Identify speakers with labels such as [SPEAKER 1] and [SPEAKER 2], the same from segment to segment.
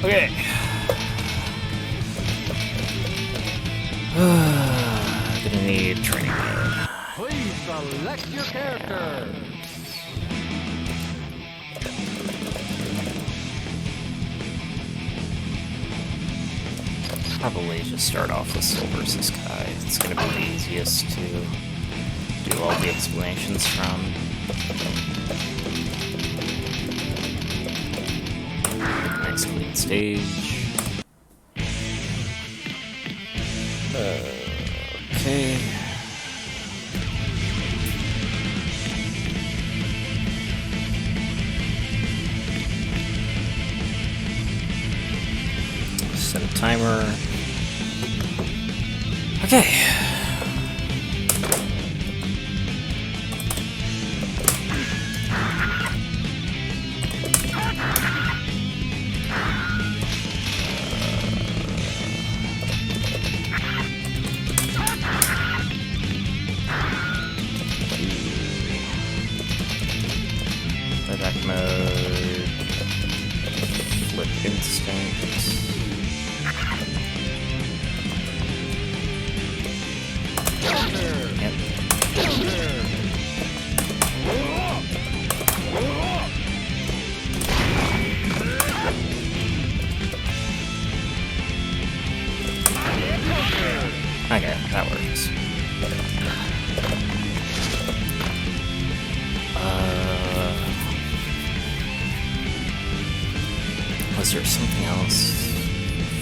[SPEAKER 1] Okay. Gonna need training mode.
[SPEAKER 2] Please select your character.
[SPEAKER 1] Probably just start off with Soul versus Kai. It's gonna be the easiest to do all the explanations from. Nice clean stage. Okay. Set a timer. Okay. Back mode. Flip instinct. Okay, that works. Was there something else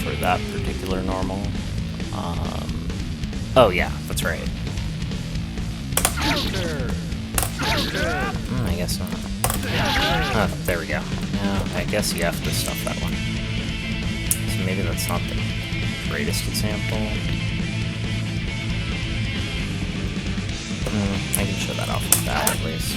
[SPEAKER 1] for that particular normal? Oh yeah, that's right. I guess not. Oh, there we go. Yeah, I guess you have to stuff that one. So maybe that's not the greatest example. I can show that off with that at least.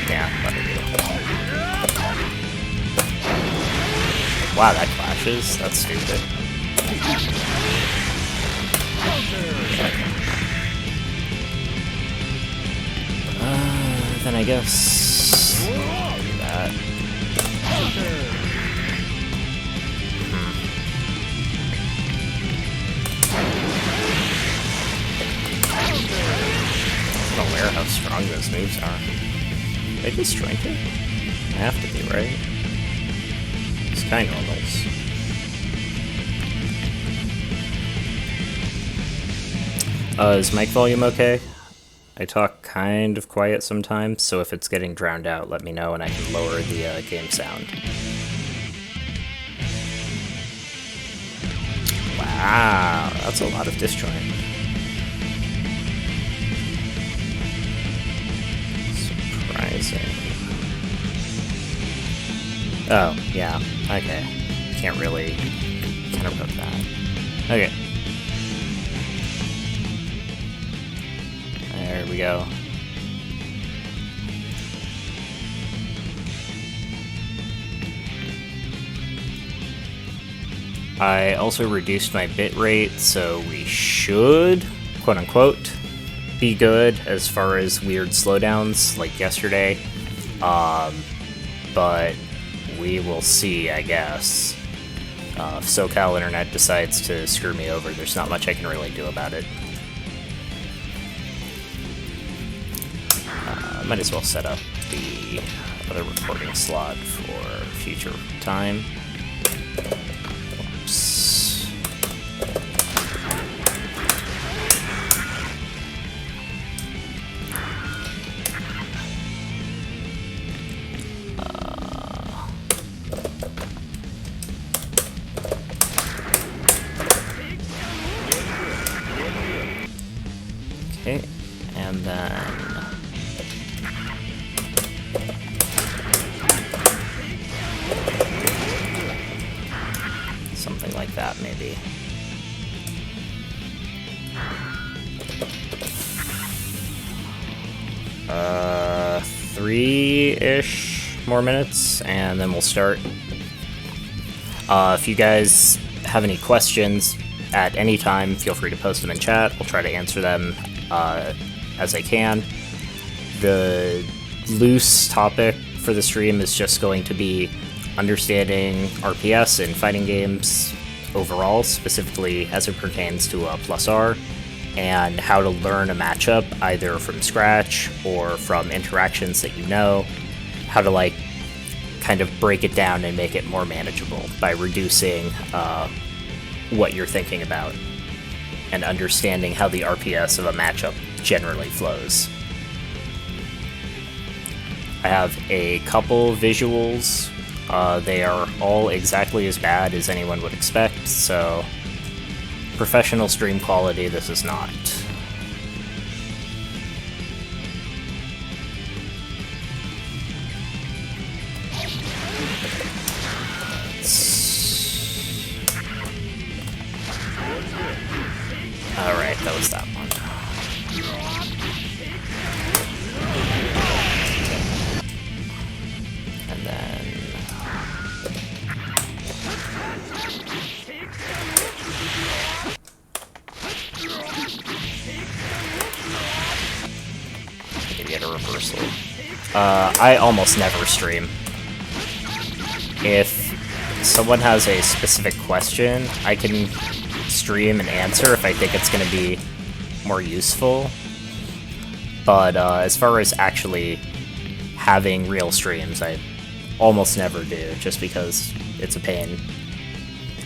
[SPEAKER 1] Yeah, better do. Wow, that clashes? That's stupid. Then I guess... do that. I'm not aware how strong those moves are. They just strength it? They have to be, right? It's kind of normals. Is mic volume okay? I talk kind of quiet sometimes, so if it's getting drowned out, let me know and I can lower the game sound. Wow, that's a lot of disjoint. Surprising. Oh, yeah, okay. Can't really counterpoke that. Okay. There we go. I also reduced my bitrate, so we should, quote unquote, be good as far as weird slowdowns like yesterday. But we will see, I guess. If SoCal Internet decides to screw me over, there's not much I can really do about it. Might as well set up the other recording slot for future time. Oops. then something like that, maybe. Three-ish more minutes, and then we'll start. If you guys have any questions at any time, feel free to post them in chat. I'll try to answer them as I can. The loose topic for the stream is just going to be understanding RPS in fighting games overall, specifically as it pertains to plus R, and how to learn a matchup either from scratch or from interactions that you know, how to like kind of break it down and make it more manageable by reducing what you're thinking about and understanding how the RPS of a matchup generally flows. I have a couple visuals. They are all exactly as bad as anyone would expect, so professional stream quality this is not. Alright, that was that one. And then get a reversal. I almost never stream. If someone has a specific question, I can stream and answer if I think it's going to be more useful. But as far as actually having real streams, I almost never do, just because it's a pain.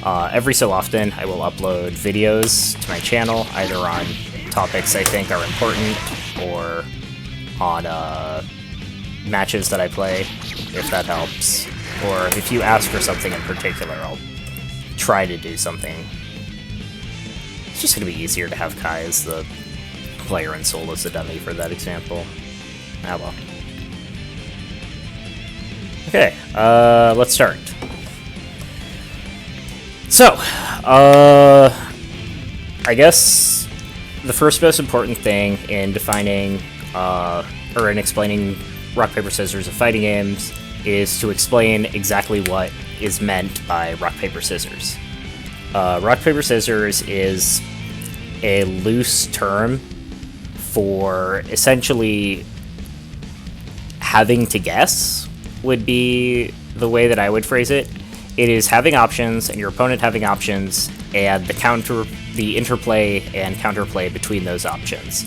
[SPEAKER 1] Every so often, I will upload videos to my channel, either on topics I think are important, or on matches that I play, if that helps. Or if you ask for something in particular, I'll try to do something. It's just going to be easier to have Kai as the player and Soul as the dummy for that example. Ah well. Okay, let's start. So, I guess the first most important thing in defining, or in explaining rock, paper, scissors of fighting games is to explain exactly what is meant by rock, paper, scissors. Rock, paper, scissors is a loose term for essentially having to guess, would be the way that I would phrase it. It is having options and your opponent having options, and the interplay and counterplay between those options.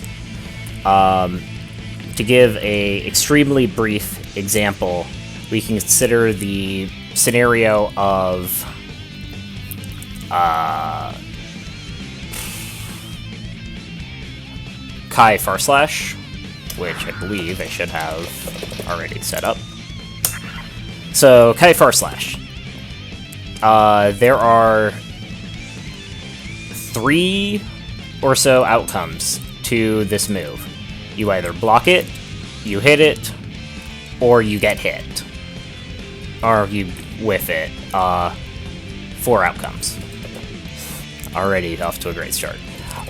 [SPEAKER 1] To give a extremely brief example, we can consider the scenario of Kai Farslash, which I believe I should have already set up. So, Kai Farslash. There are 3 or so outcomes to this move. You either block it, you hit it, or you get hit. Or you whiff it. 4 outcomes. Already off to a great start.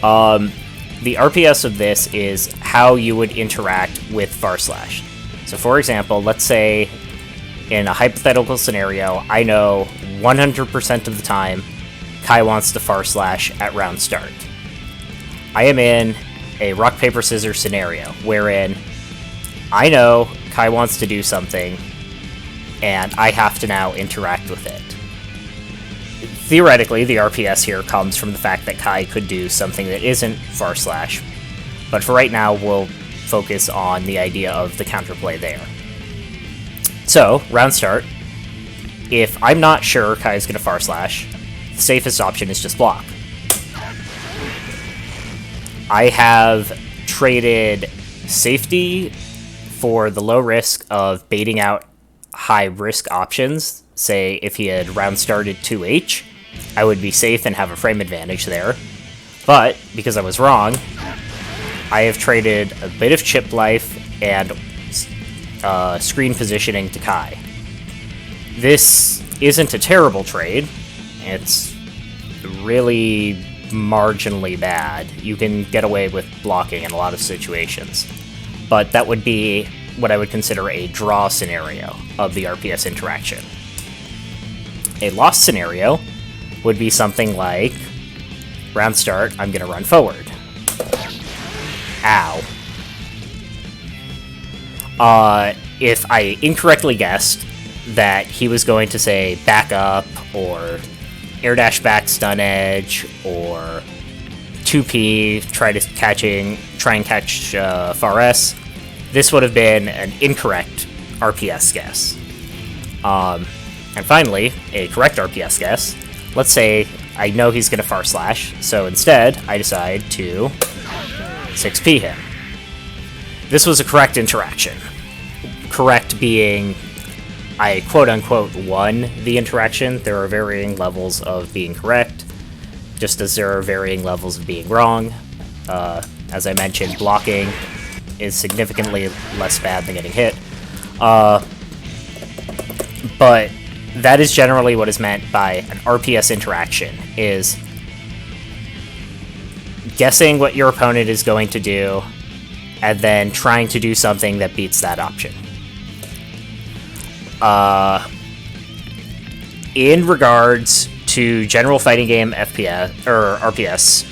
[SPEAKER 1] The RPS of this is how you would interact with Farslash. So for example, let's say in a hypothetical scenario, I know 100% of the time Kai wants to Farslash at round start. I am in a rock, paper, scissors scenario, wherein I know Kai wants to do something, and I have to now interact with it. Theoretically, the RPS here comes from the fact that Kai could do something that isn't Farslash, but for right now, we'll focus on the idea of the counterplay there. So, round start, if I'm not sure Kai's going to Farslash, the safest option is just block. I have traded safety for the low risk of baiting out high risk options. Say, if he had round started 2H, I would be safe and have a frame advantage there. But, because I was wrong, I have traded a bit of chip life and screen positioning to Kai. This isn't a terrible trade. It's really marginally bad. You can get away with blocking in a lot of situations. But that would be what I would consider a draw scenario of the RPS interaction. A loss scenario would be something like, round start, I'm gonna run forward. Ow. If I incorrectly guessed that he was going to say back up, or air dash back stun edge, or 2P try and catch far S, this would have been an incorrect RPS guess. And finally, a correct RPS guess. Let's say I know he's going to far slash, so instead I decide to 6P him. This was a correct interaction. Correct being I quote-unquote won the interaction. There are varying levels of being correct, just as there are varying levels of being wrong. As I mentioned, blocking is significantly less bad than getting hit. But that is generally what is meant by an RPS interaction, is guessing what your opponent is going to do, and then trying to do something that beats that option. In regards to general fighting game FPS or RPS,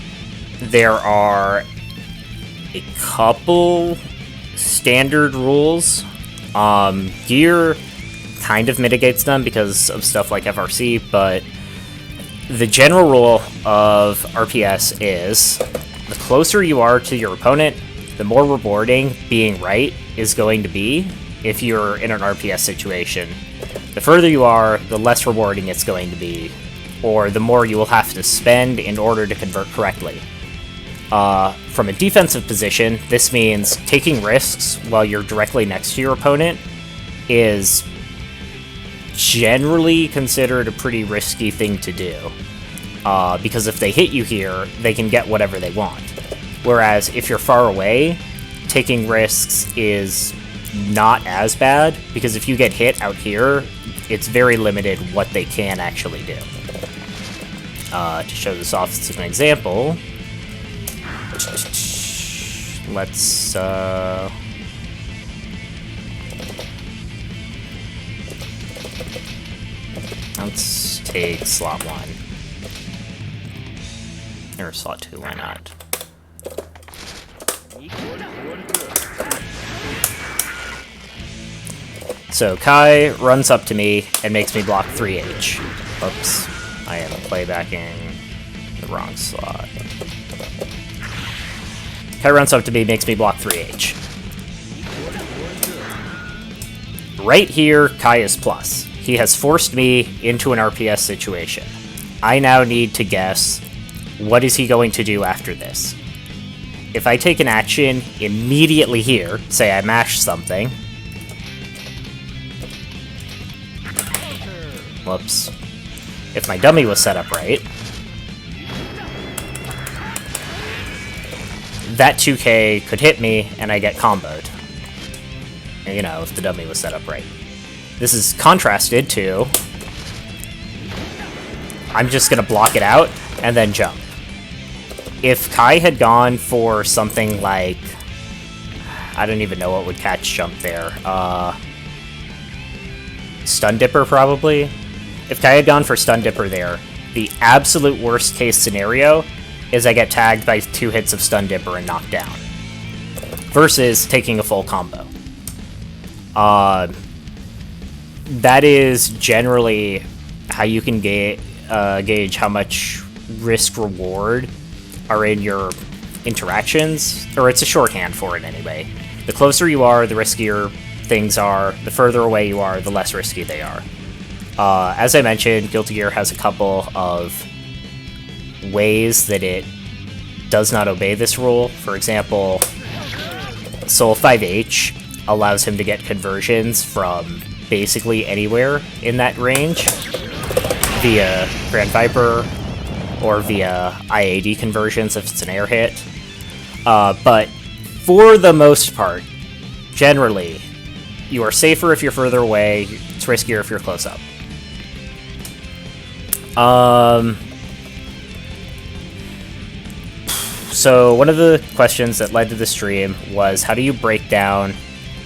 [SPEAKER 1] there are a couple standard rules. Gear kind of mitigates them because of stuff like FRC, but the general rule of RPS is the closer you are to your opponent, the more rewarding being right is going to be if you're in an RPS situation. The further you are, the less rewarding it's going to be, or the more you will have to spend in order to convert correctly. From a defensive position, this means taking risks while you're directly next to your opponent is generally considered a pretty risky thing to do. Because if they hit you here, they can get whatever they want. Whereas if you're far away, taking risks is not as bad, because if you get hit out here, it's very limited what they can actually do. To show this off as an example, let's take slot 1. Or slot 2, why not? So Kai runs up to me and makes me block 3H. Oops, I am playbacking the wrong slot. Kai runs up to me, makes me block 3H. Right here, Kai is plus. He has forced me into an RPS situation. I now need to guess, what is he going to do after this? If I take an action immediately here, say I mash something. Whoops. If my dummy was set up right, that 2K could hit me and I get comboed. You know, if the dummy was set up right. This is contrasted to, I'm just gonna block it out and then jump. If Kai had gone for something like, I don't even know what would catch jump there. Stun Dipper, probably? If Kai had gone for Stun Dipper there, the absolute worst case scenario is I get tagged by 2 hits of Stun Dipper and knocked down. Versus taking a full combo. That is generally how you can gauge how much risk-reward are in your interactions, or it's a shorthand for it anyway. The closer you are, the riskier things are. The further away you are, the less risky they are. As I mentioned, Guilty Gear has a couple of ways that it does not obey this rule. For example, Soul 5H allows him to get conversions from basically anywhere in that range via Grand Viper or via IAD conversions if it's an air hit. But for the most part, generally, you are safer if you're further away, it's riskier if you're close up. So one of the questions that led to the stream was, how do you break down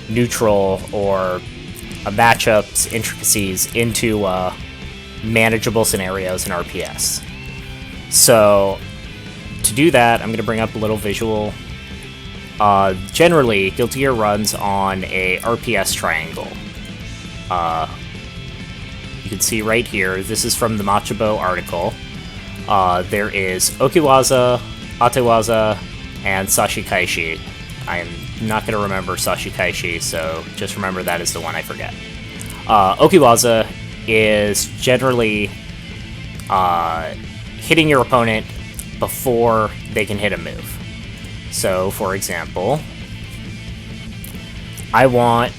[SPEAKER 1] neutral or a matchup's intricacies into manageable scenarios in RPS? So to do that, I'm going to bring up a little visual. Generally, Guilty Gear runs on a RPS triangle. You can see right here, this is from the Machabo article. There is Okiwaza, Atewaza, and Sashikaishi. I am not going to remember Sashikaishi, so just remember that is the one I forget. Okiwaza is generally hitting your opponent before they can hit a move. So, for example, I want...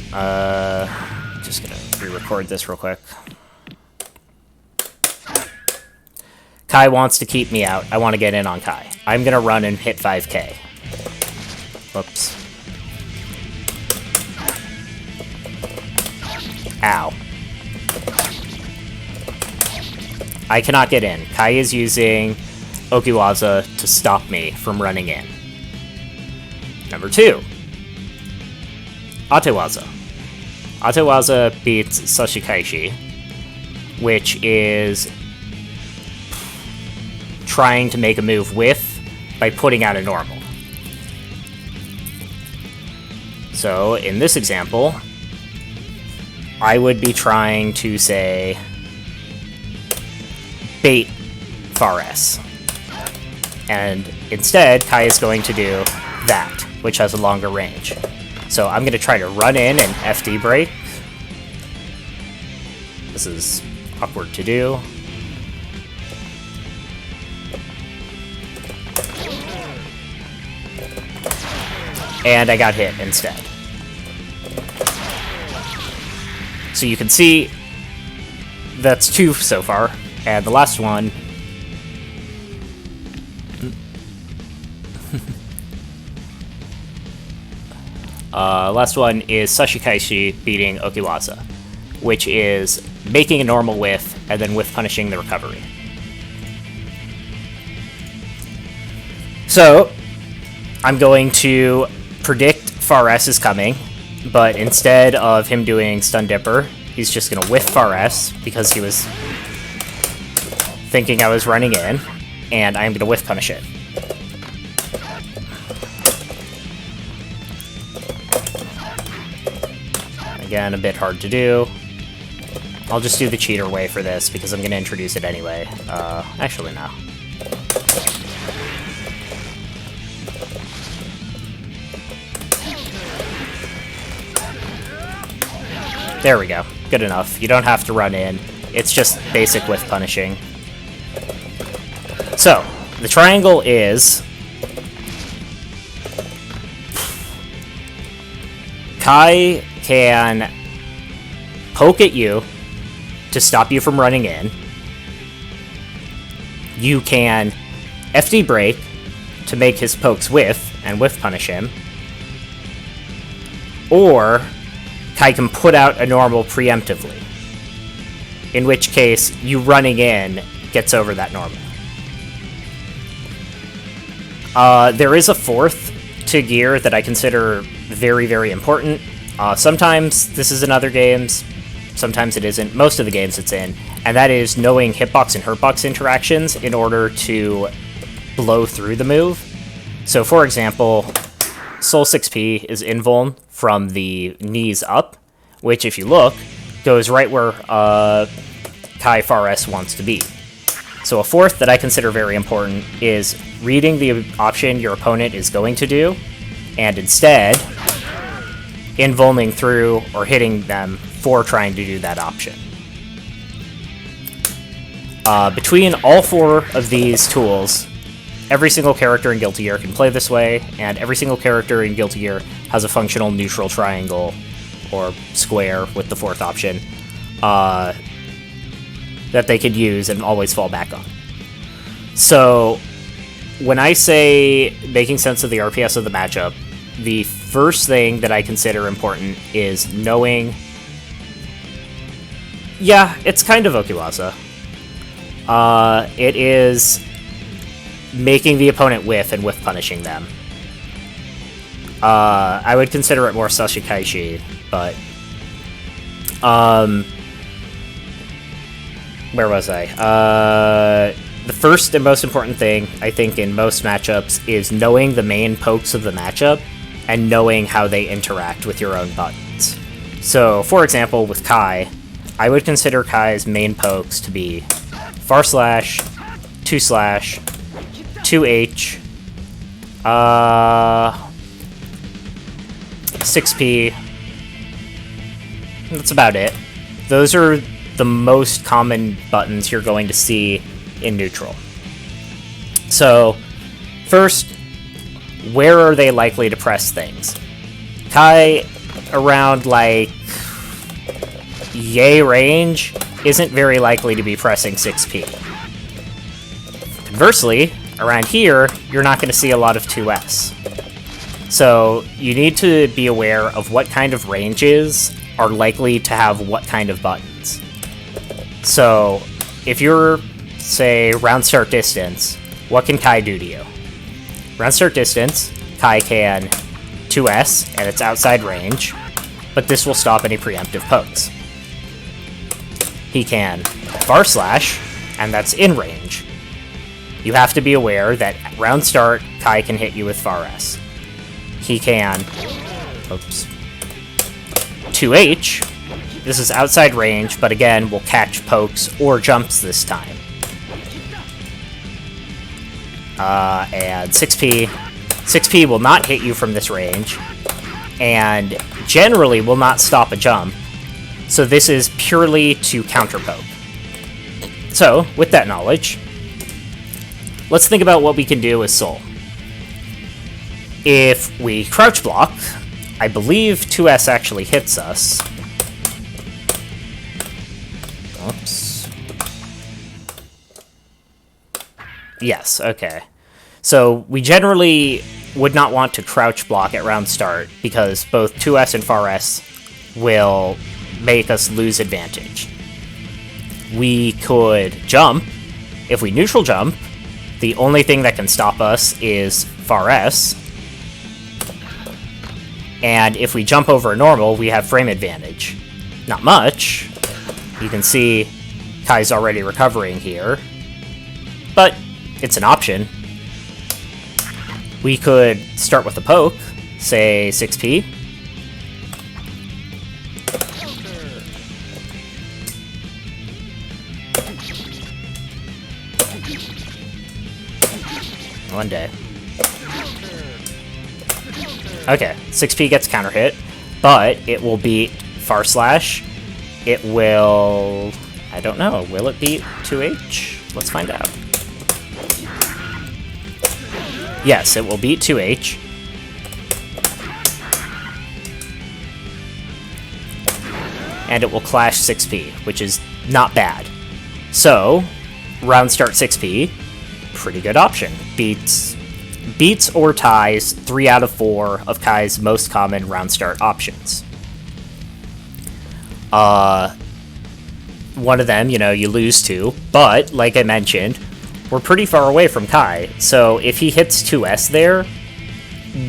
[SPEAKER 1] just going to re-record this real quick. Kai wants to keep me out. I want to get in on Kai. I'm going to run and hit 5k. Whoops. Ow. I cannot get in. Kai is using Okiwaza to stop me from running in. Number 2. Atewaza. Atewaza beats Sashikaishi, which is trying to make a move with by putting out a normal. So, in this example, I would be trying to, say, bait Far S. And instead, Kai is going to do that, which has a longer range. So I'm going to try to run in and FD break. This is awkward to do. And I got hit instead. So you can see that's 2 so far, and the last one... last one is Sashikaishi beating Okiwaza, which is making a normal whiff and then whiff punishing the recovery. So, I'm going to predict Far S is coming, but instead of him doing Stun Dipper, he's just going to whiff Far S because he was thinking I was running in, and I'm going to whiff punish it. Again, a bit hard to do. I'll just do the cheater way for this because I'm going to introduce it anyway. Actually, no. There we go. Good enough. You don't have to run in. It's just basic whiff punishing. So, the triangle is... Kai can poke at you to stop you from running in. You can FD break to make his pokes whiff and whiff punish him. Or Kai can put out a normal preemptively, in which case you running in gets over that normal. There is a fourth to gear that I consider very, very important. Sometimes this is in other games, sometimes it isn't. Most of the games it's in, and that is knowing hitbox and hurtbox interactions in order to blow through the move. So, for example, Soul 6P is invuln from the knees up, which, if you look, goes right where Kai Far S wants to be. So a fourth that I consider very important is reading the option your opponent is going to do, and instead invulning through or hitting them for trying to do that option. Between all 4 of these tools, every single character in Guilty Gear can play this way, and every single character in Guilty Gear has a functional neutral triangle, or square with the 4th option, that they could use and always fall back on. So, when I say making sense of the RPS of the matchup, the first thing that I consider important is knowing... Yeah, it's kind of Okiwaza. It is making the opponent whiff and whiff punishing them. I would consider it more Sashikaishi, but... where was I? The first and most important thing, I think, in most matchups is knowing the main pokes of the matchup and knowing how they interact with your own buttons. So, for example, with Kai, I would consider Kai's main pokes to be far slash, 2 slash, 2H, 6P. That's about it. Those are the most common buttons you're going to see in neutral. So, first, where are they likely to press things? Kai, around, like, yay range, isn't very likely to be pressing 6P. Conversely, around here, you're not going to see a lot of 2S. So, you need to be aware of what kind of ranges are likely to have what kind of buttons. So, if you're, say, round start distance, what can Kai do to you? Round start distance, Kai can 2S, and it's outside range, but this will stop any preemptive pokes. He can far slash, and that's in range. You have to be aware that round start, Kai can hit you with far S. He can... Oops. 2H. This is outside range, but again, will catch pokes or jumps this time. And 6P. 6P will not hit you from this range, and generally will not stop a jump, so this is purely to counter poke. So, with that knowledge, let's think about what we can do with Soul. If we crouch block, I believe 2S actually hits us. Oops. Yes, okay. So, we generally would not want to crouch block at round start, because both 2S and far S will make us lose advantage. We could jump. If we neutral jump, the only thing that can stop us is far S. And if we jump over a normal, we have frame advantage. Not much. You can see Kai's already recovering here. But it's an option. We could start with a poke, say 6P. One day. Okay, 6P gets counter hit, but it will beat far slash. It will... I don't know. Will it beat 2H? Let's find out. Yes, it will beat 2H. And it will clash 6P, which is not bad. So, round start 6P, pretty good option. Beats or ties 3 out of 4 of Kai's most common round start options. One of them, you lose to, but, like I mentioned, we're pretty far away from Kai, so if he hits 2S there,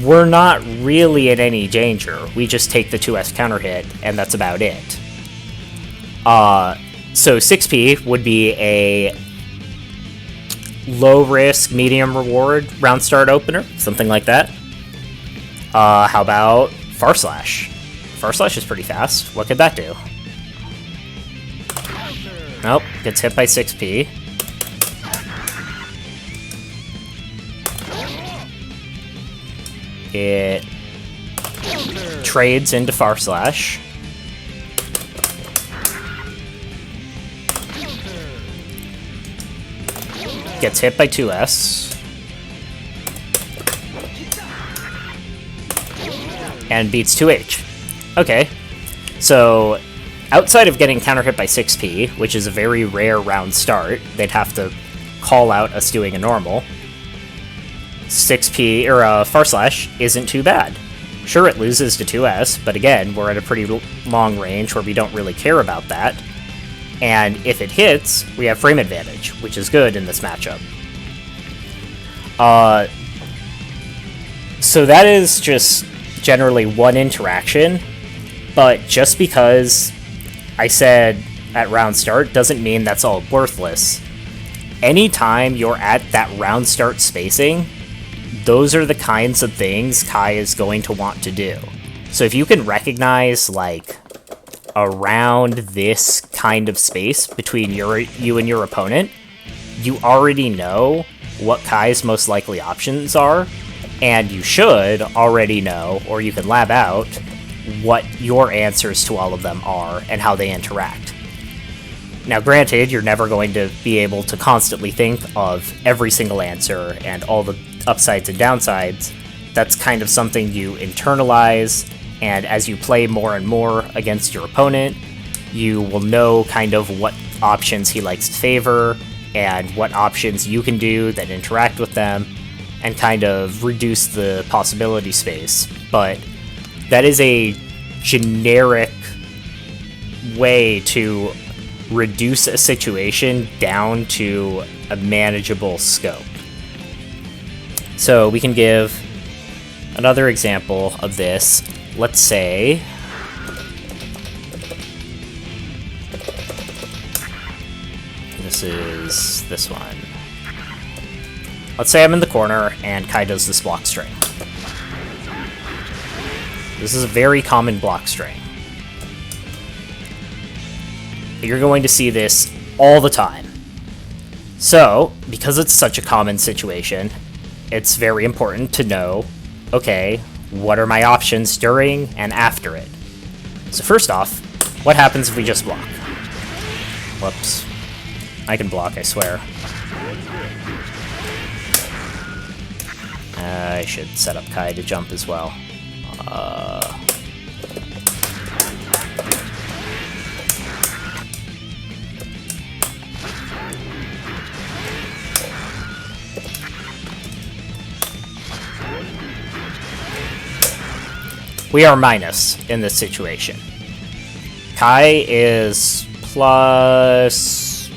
[SPEAKER 1] we're not really in any danger. We just take the 2S counter hit, and that's about it. So 6P would be a low risk, medium reward round start opener, something like that. How about far slash? Far slash is pretty fast. What could that do? Nope, gets hit by 6P. It trades into far slash. Gets hit by 2S. And beats 2H. Okay. So, outside of getting counter hit by 6P, which is a very rare round start, they'd have to call out us doing a normal. 6P, or far slash, isn't too bad. Sure, it loses to 2S, but again, we're at a pretty long range where we don't really care about that. And if it hits, we have frame advantage, which is good in this matchup. So that is just generally one interaction, but just because I said at round start doesn't mean that's all worthless. Anytime you're at that round start spacing, those are the kinds of things Kai is going to want to do. So if you can recognize, like, around this kind of space between you and your opponent, you already know what Kai's most likely options are, and you should already know, or you can lab out, what your answers to all of them are and how they interact. Now granted, you're never going to be able to constantly think of every single answer and all the upsides and downsides. That's kind of something you internalize, and as you play more and more against your opponent, you will know kind of what options he likes to favor, and what options you can do that interact with them, and kind of reduce the possibility space. But that is a generic way to reduce a situation down to a manageable scope. So we can give another example of this. Let's say this is this one. Let's say I'm in the corner and Kai does this block string. This is a very common block string. You're going to see this all the time. So, because it's such a common situation, it's very important to know, okay, what are my options during and after it? So first off, what happens if we just block? Whoops. I can block, I swear. I should set up Kai to jump as well. We are minus in this situation. Kai is plus...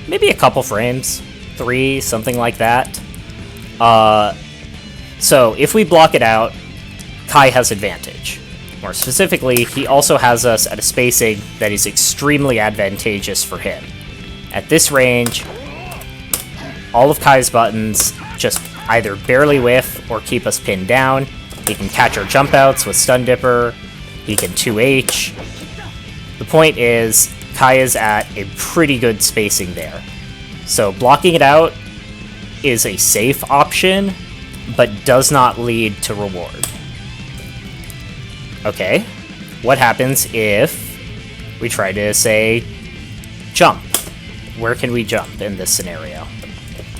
[SPEAKER 1] maybe a couple frames. 3, something like that. So if we block it out, Kai has advantage. More specifically, he also has us at a spacing that is extremely advantageous for him. At this range, all of Kai's buttons just either barely whiff or keep us pinned down. He can catch our jump outs with Stun Dipper. He can 2H. The point is, Kai is at a pretty good spacing there. So blocking it out is a safe option, but does not lead to reward. Okay, what happens if we try to, say, jump? Where can we jump in this scenario?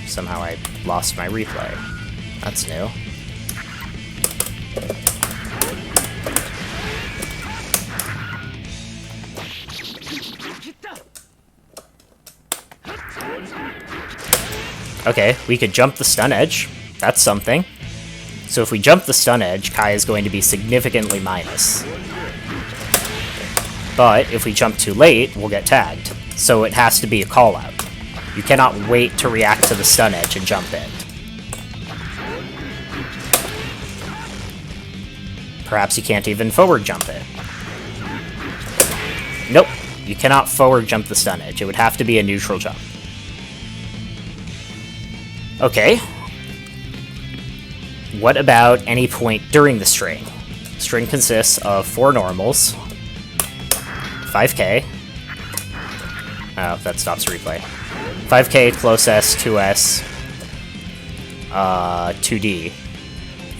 [SPEAKER 1] Somehow I lost my replay. That's new. Okay, we could jump the stun edge. That's something. So if we jump the stun edge, Kai is going to be significantly minus. But if we jump too late, we'll get tagged. So it has to be a call-out. You cannot wait to react to the stun edge and jump in. Perhaps you can't even forward jump it. Nope, you cannot forward jump the stun edge. It would have to be a neutral jump. Okay. What about any point during the string? String consists of 4 normals, 5k. Oh, that stops replay. 5k, close S, 2S, 2D.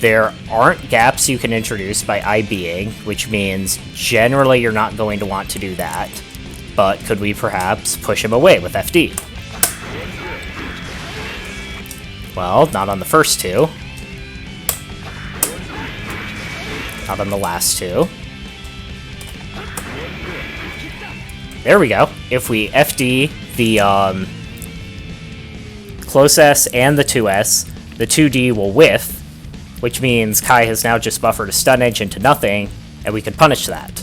[SPEAKER 1] There aren't gaps you can introduce by IBing, which means generally you're not going to want to do that. But could we perhaps push him away with FD? Well, not on the first 2. Not on the last 2. There we go. If we FD close S and the 2S, the 2D will whiff, which means Kai has now just buffered a stun edge into nothing, and we can punish that.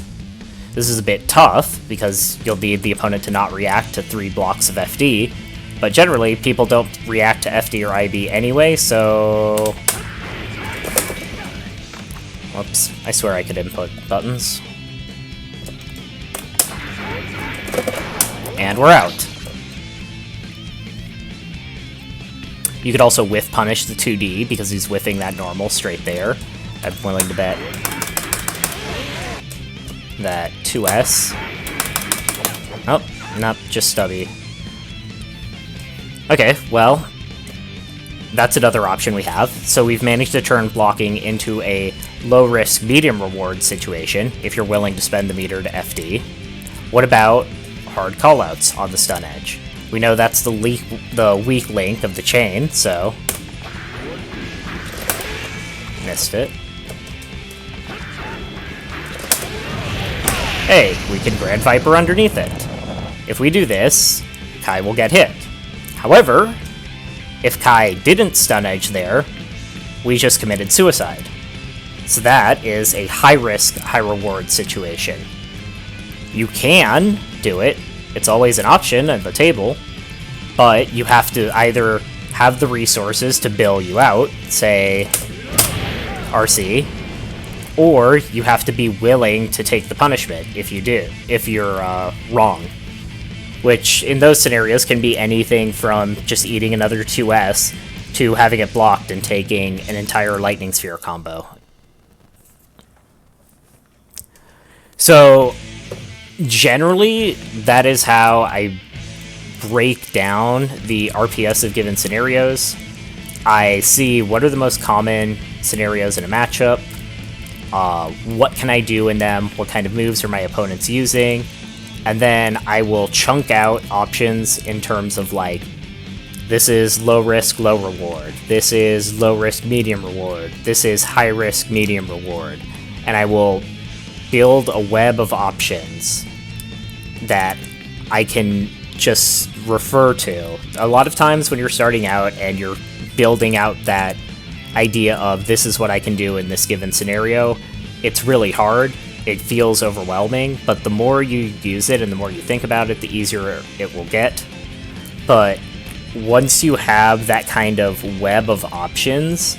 [SPEAKER 1] This is a bit tough, because you'll need the opponent to not react to 3 blocks of FD, but generally, people don't react to FD or IB anyway, so... Whoops, I swear I could input buttons. And we're out. You could also whiff punish the 2D, because he's whiffing that normal straight there. I'm willing to bet that 2S. Oh, nope, just stubby. Okay, well, that's another option we have. So we've managed to turn blocking into a low-risk, medium-reward situation, if you're willing to spend the meter to FD. What about hard callouts on the stun edge? We know that's the weak link of the chain, so... Missed it. Hey, we can Grand Viper underneath it. If we do this, Kai will get hit. However, if Kai didn't stun edge there, we just committed suicide. So that is a high-risk, high-reward situation. You can do it. It's always an option on the table, but you have to either have the resources to bail you out, say RC, or you have to be willing to take the punishment if you're wrong. Which, in those scenarios, can be anything from just eating another 2S to having it blocked and taking an entire Lightning Sphere combo. So, generally, that is how I break down the RPS of given scenarios. I see what are the most common scenarios in a matchup, what can I do in them, what kind of moves are my opponents using, and then I will chunk out options in terms of, like, this is low risk, low reward, this is low risk, medium reward, this is high risk, medium reward, and I will build a web of options that I can just refer to. A lot of times when you're starting out and you're building out that idea of this is what I can do in this given scenario, it's really hard. It feels overwhelming, but the more you use it and the more you think about it, the easier it will get. But once you have that kind of web of options,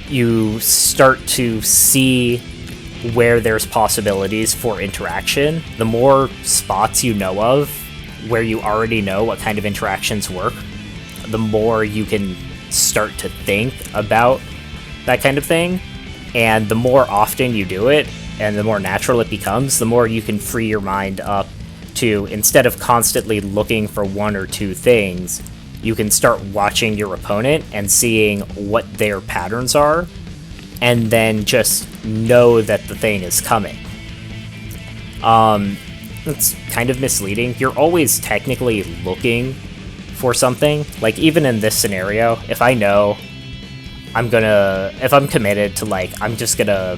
[SPEAKER 1] you start to see where there's possibilities for interaction. The more spots you know of, where you already know what kind of interactions work, the more you can start to think about that kind of thing. And the more often you do it, and the more natural it becomes, the more you can free your mind up to, instead of constantly looking for one or two things, you can start watching your opponent and seeing what their patterns are, and then just know that the thing is coming. It's kind of misleading. You're always technically looking for something. Like, even in this scenario, if I know if I'm committed to, like, I'm just gonna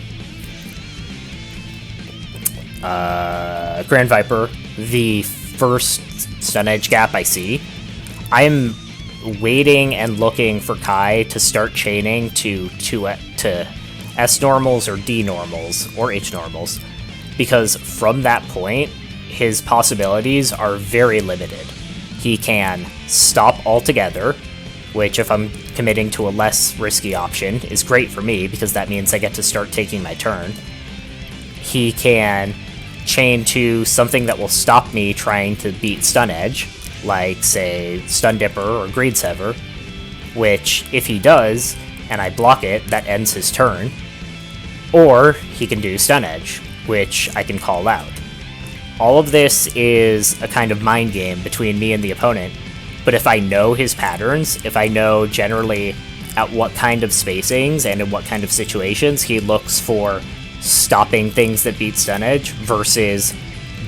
[SPEAKER 1] Grand Viper the first stun edge gap I see, I'm waiting and looking for Kai to start chaining to S normals or D normals or H normals, because from that point his possibilities are very limited. He can stop altogether, which, if I'm committing to a less risky option, is great for me because that means I get to start taking my turn. He can chain to something that will stop me trying to beat stun edge, like, say, Stun Dipper or Greed Sever, which, if he does, and I block it, that ends his turn. Or he can do Stun Edge, which I can call out. All of this is a kind of mind game between me and the opponent, but if I know his patterns, if I know generally at what kind of spacings and in what kind of situations he looks for stopping things that beat Stun Edge versus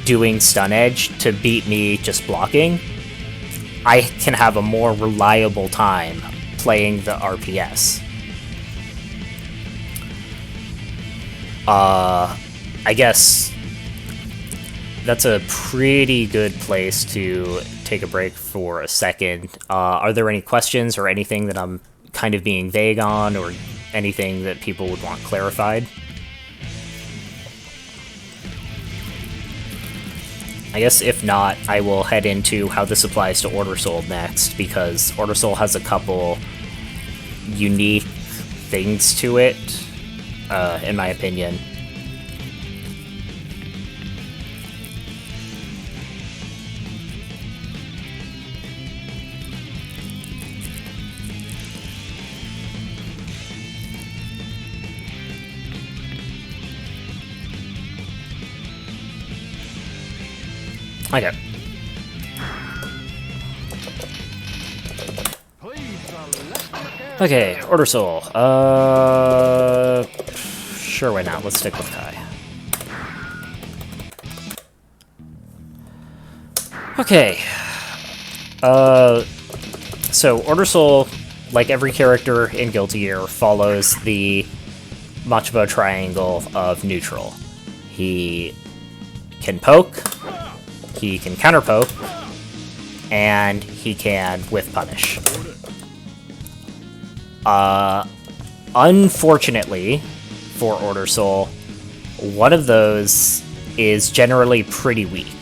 [SPEAKER 1] doing Stun Edge to beat me just blocking, I can have a more reliable time playing the RPS. I guess that's a pretty good place to take a break for a second. Are there any questions or anything that I'm kind of being vague on, or anything that people would want clarified? I guess if not, I will head into how this applies to Order Soul next, because Order Soul has a couple unique things to it, in my opinion. Okay. Okay, Order Soul. Sure, why not? Let's stick with Kai. Okay. So Order Soul, like every character in Guilty Gear, follows the Machibo triangle of neutral. He can poke, he can counter poke, and he can whiff punish. Unfortunately for Order Soul, one of those is generally pretty weak.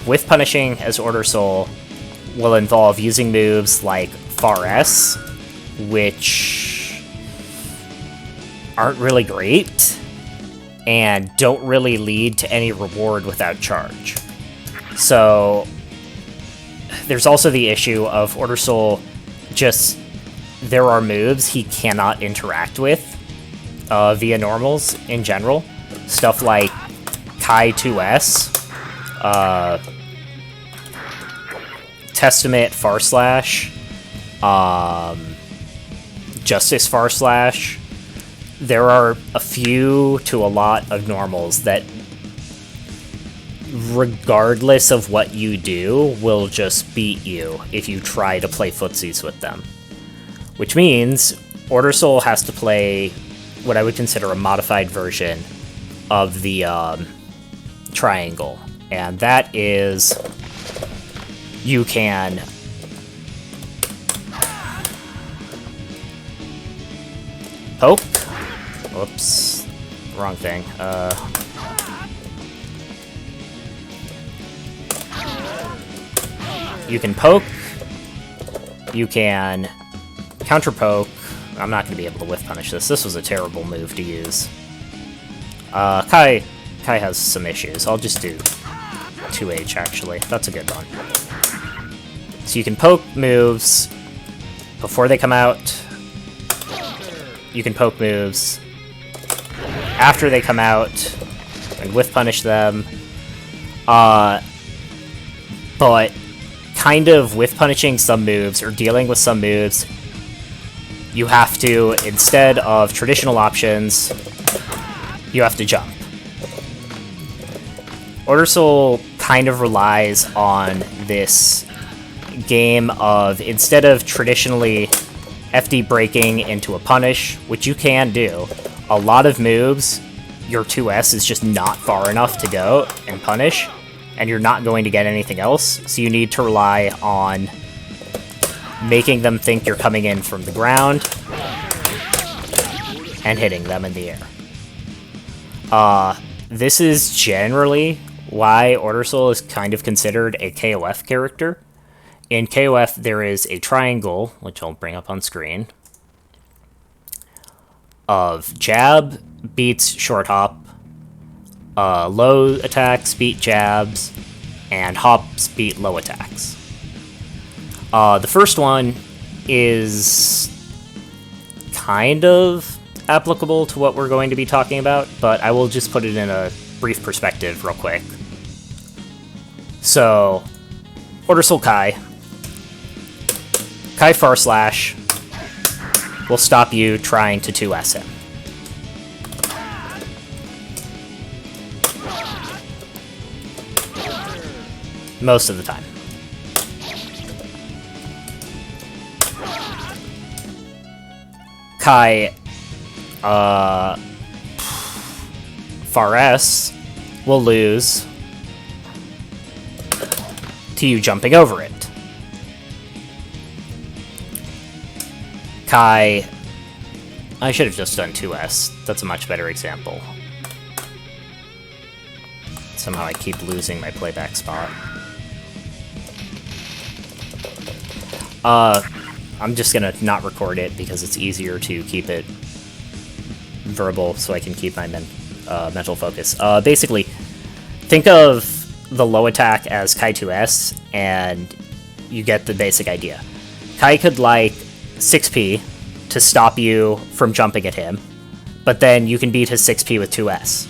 [SPEAKER 1] Whiff punishing as Order Soul will involve using moves like Far S, which aren't really great, and don't really lead to any reward without charge. So there's also the issue of Order Soul there are moves he cannot interact with via normals in general. Stuff like Kai 2S, Testament Far Slash, Justice Far Slash. There are a few to a lot of normals that, regardless of what you do, will just beat you if you try to play footsies with them. Which means Order Soul has to play what I would consider a modified version of the triangle. And that is, you can poke. Whoops, wrong thing. You can poke, you can counter poke. I'm not going to be able to whiff punish this. This was a terrible move to use. Kai has some issues. I'll just do 2H, actually. That's a good one. So you can poke moves before they come out. You can poke moves after they come out and whiff punish them. But kind of whiff punishing some moves or dealing with some moves, you have to, instead of traditional options, you have to jump. Order Soul kind of relies on this game of, instead of traditionally FD breaking into a punish, which you can do, a lot of moves, your 2S is just not far enough to go and punish, and you're not going to get anything else, so you need to rely on making them think you're coming in from the ground and hitting them in the air. This is generally why Order Soul is kind of considered a KOF character. In KOF, there is a triangle, which I'll bring up on screen, of jab beats short hop, low attacks beat jabs, and hops beat low attacks. The first one is kind of applicable to what we're going to be talking about, but I will just put it in a brief perspective real quick. So, Order Soul Kai Far Slash will stop you trying to 2S him. Most of the time. Kai Far S will lose to you jumping over it. Kai... I should have just done 2S. That's a much better example. Somehow I keep losing my playback spot. I'm just gonna not record it because it's easier to keep it verbal so I can keep my mental focus. Basically, think of the low attack as Kai 2S, and you get the basic idea. Kai could, like, 6p to stop you from jumping at him, but then you can beat his 6p with 2S.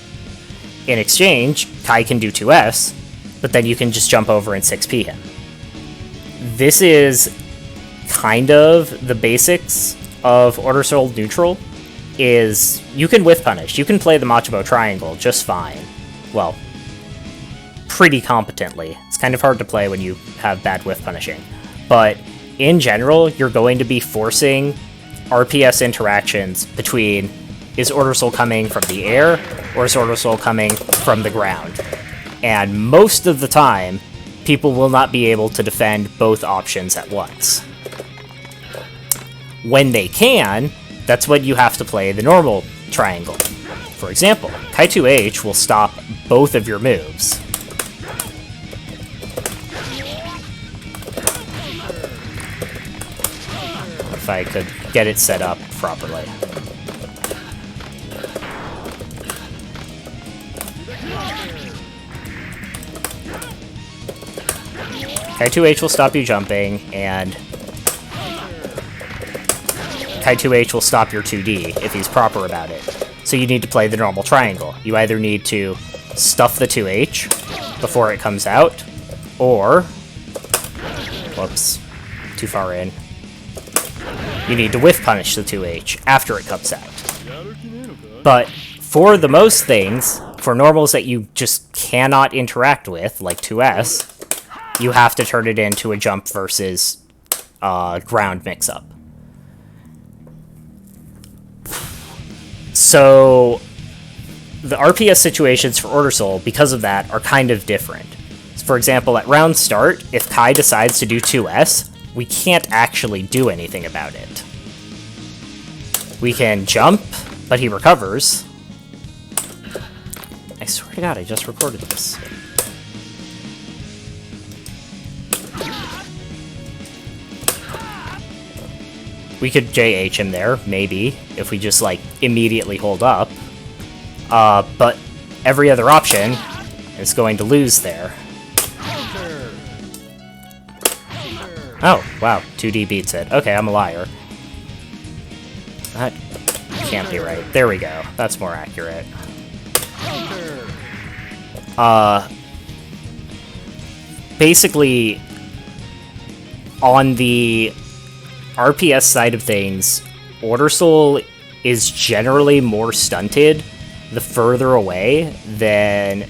[SPEAKER 1] In exchange, Kai can do 2S, but then you can just jump over and 6p him. This is kind of the basics of Order Soul Neutral, is you can whiff punish. You can play the Machobo Triangle just fine. Well, pretty competently. It's kind of hard to play when you have bad whiff punishing. But in general, you're going to be forcing RPS interactions between, is Order Soul coming from the air, or is Order Soul coming from the ground? And most of the time, people will not be able to defend both options at once. When they can, that's when you have to play the normal triangle. For example, Kai 2H will stop both of your moves. If I could get it set up properly. Kai 2H will stop you jumping, and Kai 2H will stop your 2D if he's proper about it. So you need to play the normal triangle. You either need to stuff the 2H before it comes out, or... whoops, too far in. You need to whiff punish the 2H after it comes out. But for the most things, for normals that you just cannot interact with, like 2S, you have to turn it into a jump versus ground mix-up. So the RPS situations for Order Soul, because of that, are kind of different. So for example, at round start, if Kai decides to do 2S, we can't actually do anything about it. We can jump, but he recovers. I swear to God, I just recorded this. We could JH him there, maybe, if we just, like, immediately hold up. But every other option is going to lose there. Oh, wow, 2D beats it. Okay, I'm a liar. That can't be right. There we go. That's more accurate. Basically, on the RPS side of things, Order Soul is generally more stunted the further away than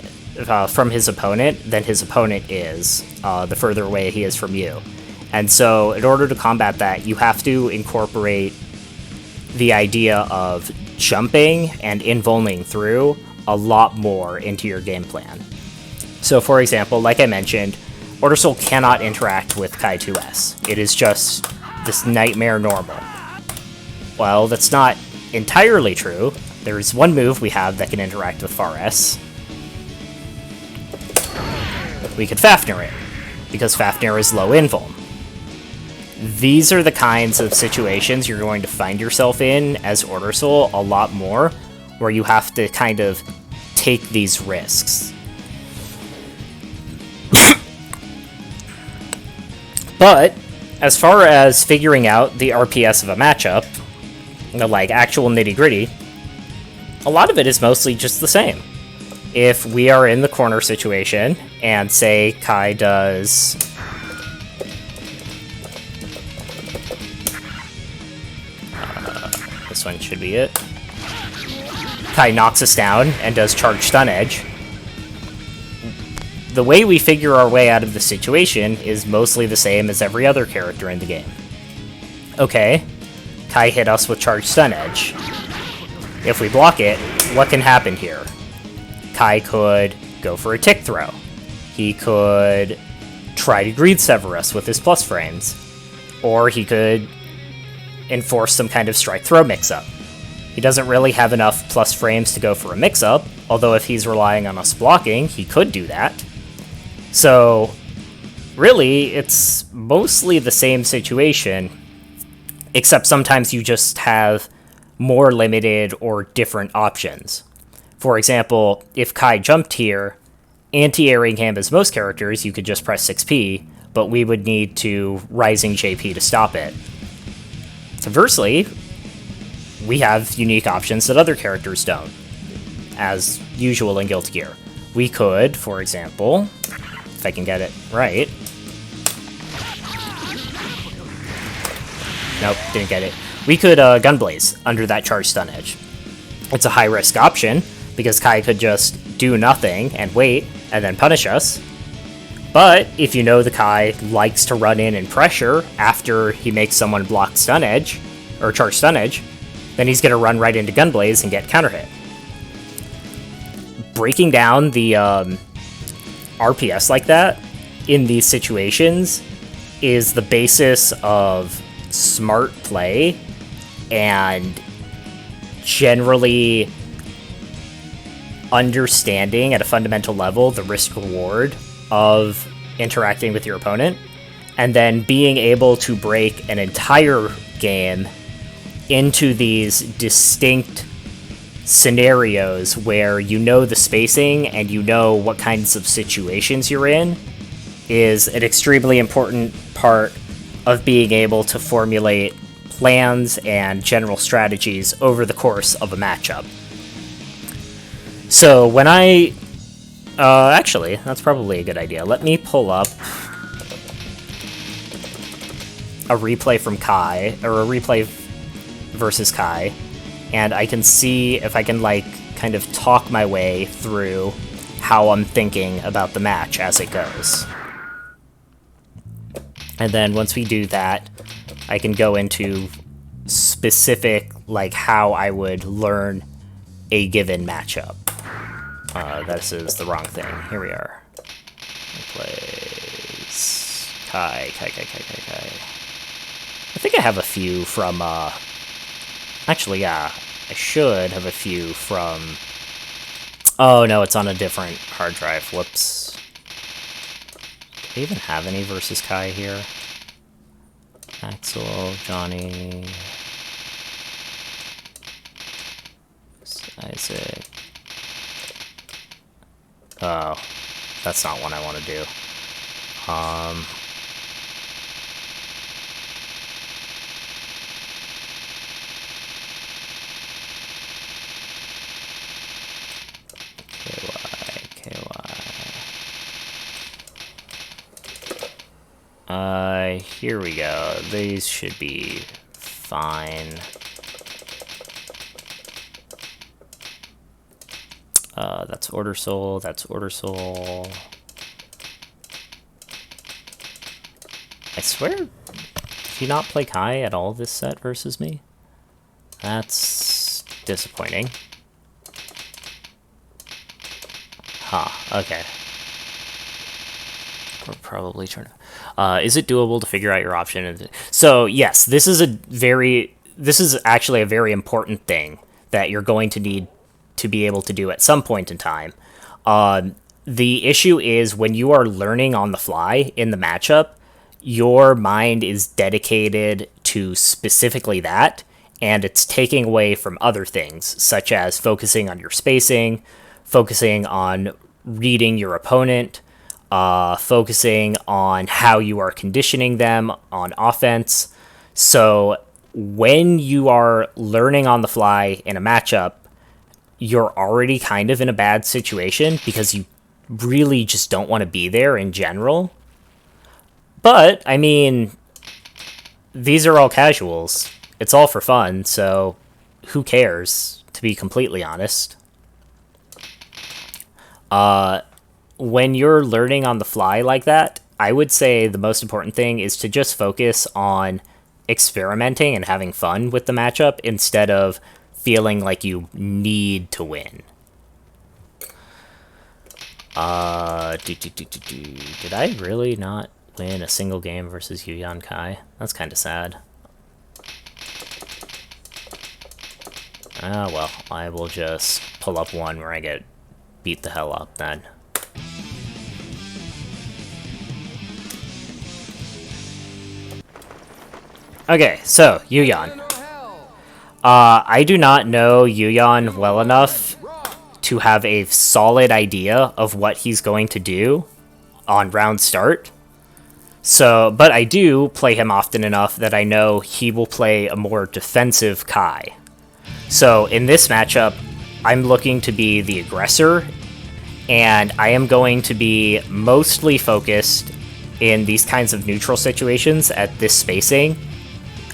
[SPEAKER 1] from his opponent than his opponent is the further away he is from you. And so in order to combat that, you have to incorporate the idea of jumping and invulning through a lot more into your game plan. So for example, like I mentioned, Order Soul cannot interact with Kai 2S. It is just this nightmare normal. Well, that's not entirely true. There's one move we have that can interact with Far S. We could Fafnir it, because Fafnir is low invuln. These are the kinds of situations you're going to find yourself in as Order Soul a lot more, where you have to kind of take these risks. But as far as figuring out the RPS of a matchup, the like actual nitty-gritty, a lot of it is mostly just the same. If we are in the corner situation, and say Kai does... this one should be it. Kai knocks us down and does charge stun edge. The way we figure our way out of the situation is mostly the same as every other character in the game. Okay, Kai hit us with charge stun edge. If we block it, what can happen here? Kai could go for a tick throw. He could try to greed sever us with his plus frames. Or he could enforce some kind of strike-throw mix-up. He doesn't really have enough plus frames to go for a mix-up, although if he's relying on us blocking, he could do that. So, really, it's mostly the same situation, except sometimes you just have more limited or different options. For example, if Kai jumped here, anti-airing him as most characters, you could just press 6P, but we would need to Rising JP to stop it. Conversely, we have unique options that other characters don't, as usual in Guilty Gear. We could, for example, if I can get it right... Nope, didn't get it. We could Gunblaze under that charge stun edge. It's a high-risk option, because Kai could just do nothing and wait, and then punish us. But if you know the Kai likes to run in and pressure after he makes someone block stun edge, or charge stun edge, then he's going to run right into Gunblaze and get counter hit. Breaking down the RPS like that in these situations is the basis of smart play and generally understanding at a fundamental level the risk-reward of interacting with your opponent, and then being able to break an entire game into these distinct scenarios where you know the spacing and you know what kinds of situations you're in is an extremely important part of being able to formulate plans and general strategies over the course of a matchup. So when I... actually, that's probably a good idea. Let me pull up a replay from Kai, or a replay versus Kai, and I can see if I can, like, kind of talk my way through how I'm thinking about the match as it goes. And then once we do that, I can go into specific, like, how I would learn a given matchup. This is the wrong thing. Here we are. Plays Kai. I think I have a few from, actually, yeah, I should have a few from... Oh, no, it's on a different hard drive. Whoops. Do I even have any versus Kai here? Axel, Johnny... Isaac... Oh, that's not one I want to do. Here we go. These should be fine. That's Order Soul, that's Order Soul. I swear, did you not play Kai at all this set versus me? That's disappointing. Huh, okay. We're probably trying to... is it doable to figure out your option? So, yes, this is actually a very important thing that you're going to need to be able to do at some point in time. The issue is when you are learning on the fly in the matchup, your mind is dedicated to specifically that, and it's taking away from other things, such as focusing on your spacing, focusing on reading your opponent, focusing on how you are conditioning them on offense. So when you are learning on the fly in a matchup, you're already kind of in a bad situation because you really just don't want to be there in general. But, I mean, these are all casuals. It's all for fun, so who cares, to be completely honest. When you're learning on the fly like that, I would say the most important thing is to just focus on experimenting and having fun with the matchup instead of feeling like you need to win. Did I really not win a single game versus Yuyan Kai? That's kind of sad. Ah, well, I will just pull up one where I get beat the hell up then. Okay, so, Yuyan. I do not know Yuyan well enough to have a solid idea of what he's going to do on round start. So, but I do play him often enough that I know he will play a more defensive Kai. So, in this matchup, I'm looking to be the aggressor, and I am going to be mostly focused in these kinds of neutral situations at this spacing.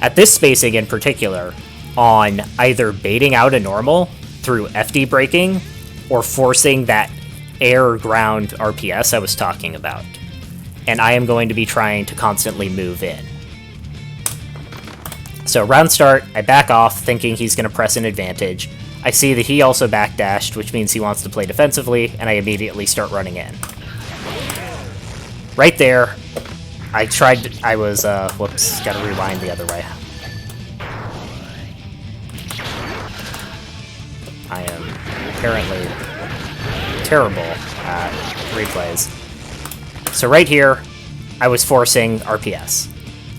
[SPEAKER 1] At this spacing in particular, on either baiting out a normal through FD breaking, or forcing that air-ground RPS I was talking about. And I am going to be trying to constantly move in. So round start, I back off, thinking he's going to press an advantage. I see that he also backdashed, which means he wants to play defensively, and I immediately start running in. Right there, whoops, gotta rewind the other way. I am apparently terrible at replays. So right here, I was forcing RPS.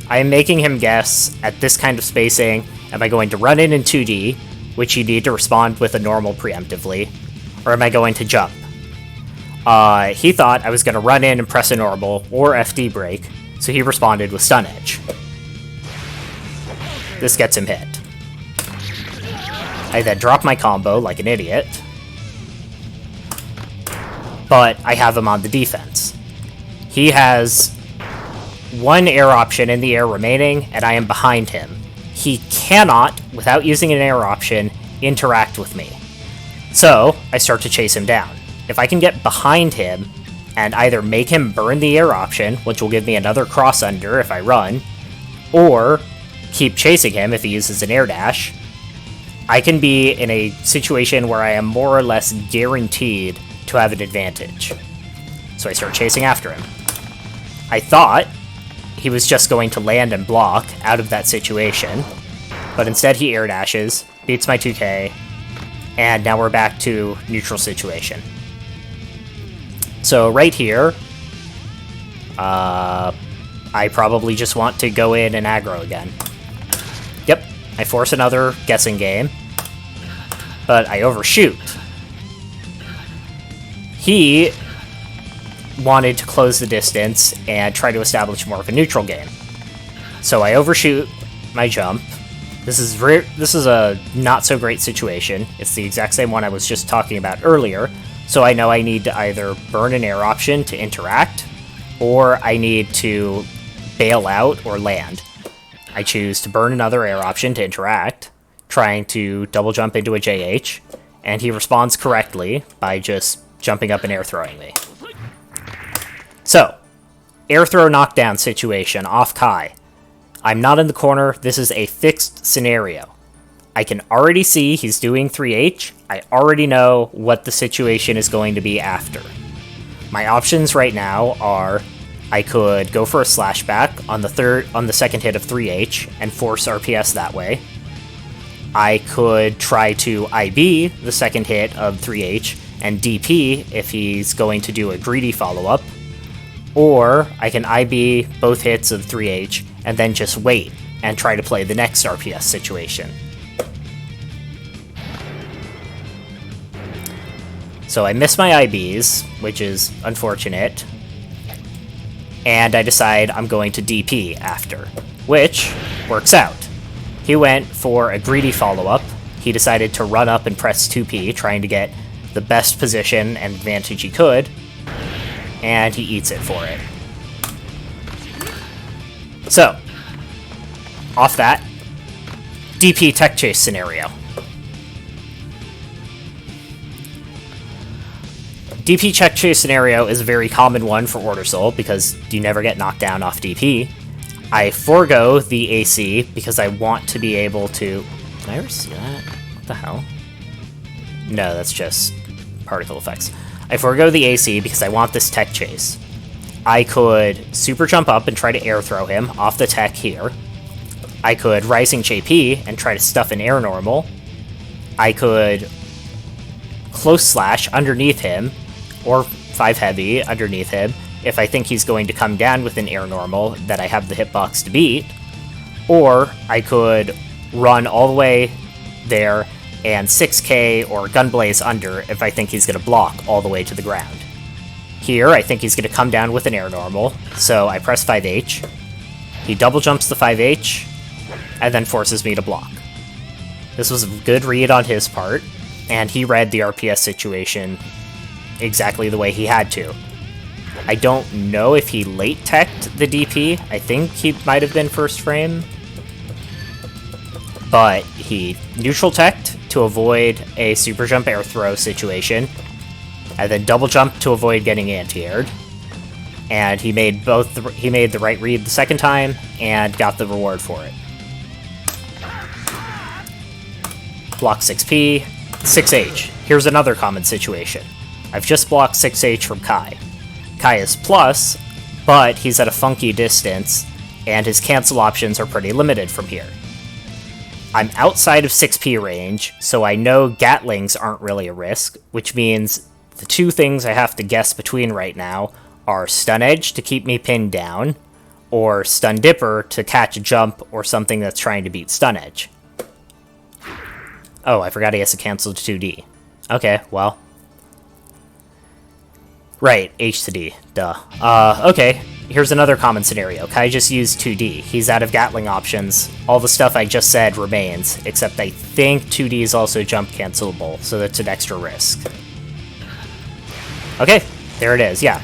[SPEAKER 1] I am making him guess, at this kind of spacing, am I going to run in 2D, which you need to respond with a normal preemptively, or am I going to jump? He thought I was going to run in and press a normal, or FD break, so he responded with Stun Edge. This gets him hit. I then drop my combo like an idiot, but I have him on the defense. He has one air option in the air remaining, and I am behind him. He cannot, without using an air option, interact with me. So, I start to chase him down. If I can get behind him, and either make him burn the air option, which will give me another cross under if I run, or keep chasing him if he uses an air dash, I can be in a situation where I am more or less guaranteed to have an advantage. So I start chasing after him. I thought he was just going to land and block out of that situation, but instead he air dashes, beats my 2k, and now we're back to neutral situation. So right here, I probably just want to go in and aggro again. Yep, I force another guessing game, but I overshoot. He wanted to close the distance and try to establish more of a neutral game. So I overshoot my jump. This is a not so great situation. It's the exact same one I was just talking about earlier. So I know I need to either burn an air option to interact, or I need to bail out or land. I choose to burn another air option to interact, trying to double jump into a JH, and he responds correctly by just jumping up and air throwing me. So, air throw knockdown situation off Kai. I'm not in the corner, this is a fixed scenario. I can already see he's doing 3H, I already know what the situation is going to be after. My options right now are, I could go for a slashback on the second hit of 3H and force RPS that way. I could try to IB the second hit of 3H and DP if he's going to do a greedy follow-up. Or I can IB both hits of 3H and then just wait and try to play the next RPS situation. So I miss my IBs, which is unfortunate, and I decide I'm going to DP after, which works out. He went for a greedy follow-up. He decided to run up and press 2P, trying to get the best position and advantage he could, and he eats it for it. So, off that, DP tech chase scenario. DP tech chase scenario is a very common one for Order Soul because you never get knocked down off DP. I forego the AC because I want to be able to... Did I ever see that? What the hell? No, that's just particle effects. I forego the AC because I want this tech chase. I could super jump up and try to air throw him off the tech here. I could rising JP and try to stuff an air normal. I could close slash underneath him, or 5 heavy underneath him, if I think he's going to come down with an air normal that I have the hitbox to beat. Or I could run all the way there and 6k or gunblaze under if I think he's going to block all the way to the ground. Here, I think he's going to come down with an air normal, so I press 5H. He double jumps the 5H, and then forces me to block. This was a good read on his part, and he read the RPS situation exactly the way he had to. I don't know if he late teched the DP. I think he might have been first frame. But he neutral teched to avoid a super jump air throw situation, and then double jump to avoid getting anti-aired. And he made the right read the second time and got the reward for it. Block 6p, 6h. Here's another common situation. I've just blocked 6h from Kai. Kai is plus, but he's at a funky distance, and his cancel options are pretty limited from here. I'm outside of 6p range, so I know Gatlings aren't really a risk, which means the two things I have to guess between right now are Stun Edge to keep me pinned down, or Stun Dipper to catch a jump or something that's trying to beat Stun Edge. Oh, I forgot he has to cancel to 2D. Okay, well. Right, H to D, duh. Okay, here's another common scenario. Kai just used 2D. He's out of Gatling options. All the stuff I just said remains, except I think 2D is also jump cancelable, so that's an extra risk. Okay, there it is, yeah.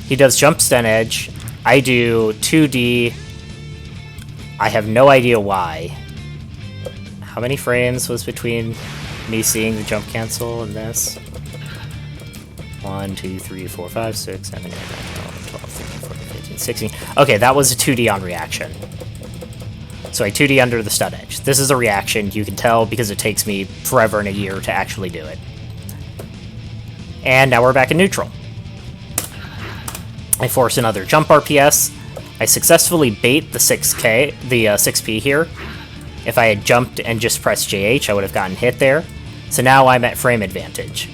[SPEAKER 1] He does jump stun edge. I do 2D. I have no idea why. How many frames was between me seeing the jump cancel and this? 1, 2, 3, 4, 5, 6, 7, 8, 9, 10, 12, 13, 14, 15, 16. Okay, that was a 2D on reaction. So I 2D under the stun edge. This is a reaction, you can tell, because it takes me forever and a year to actually do it. And now we're back in neutral. I force another jump RPS. I successfully bait the 6p here. If I had jumped and just pressed JH, I would have gotten hit there. So now I'm at frame advantage.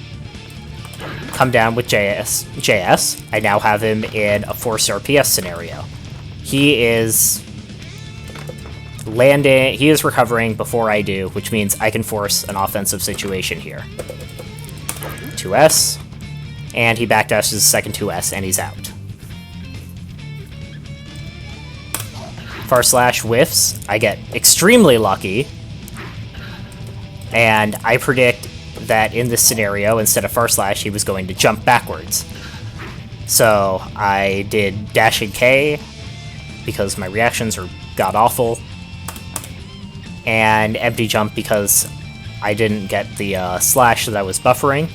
[SPEAKER 1] Come down with JS. I now have him in a forced RPS scenario. He is landing, he is recovering before I do, which means I can force an offensive situation here. 2S, and he backdashes the second 2S, and he's out. Far slash whiffs. I get extremely lucky, and I predict that in this scenario, instead of far slash, he was going to jump backwards. So I did dash and K because my reactions are god-awful, and empty jump because I didn't get the slash that I was buffering,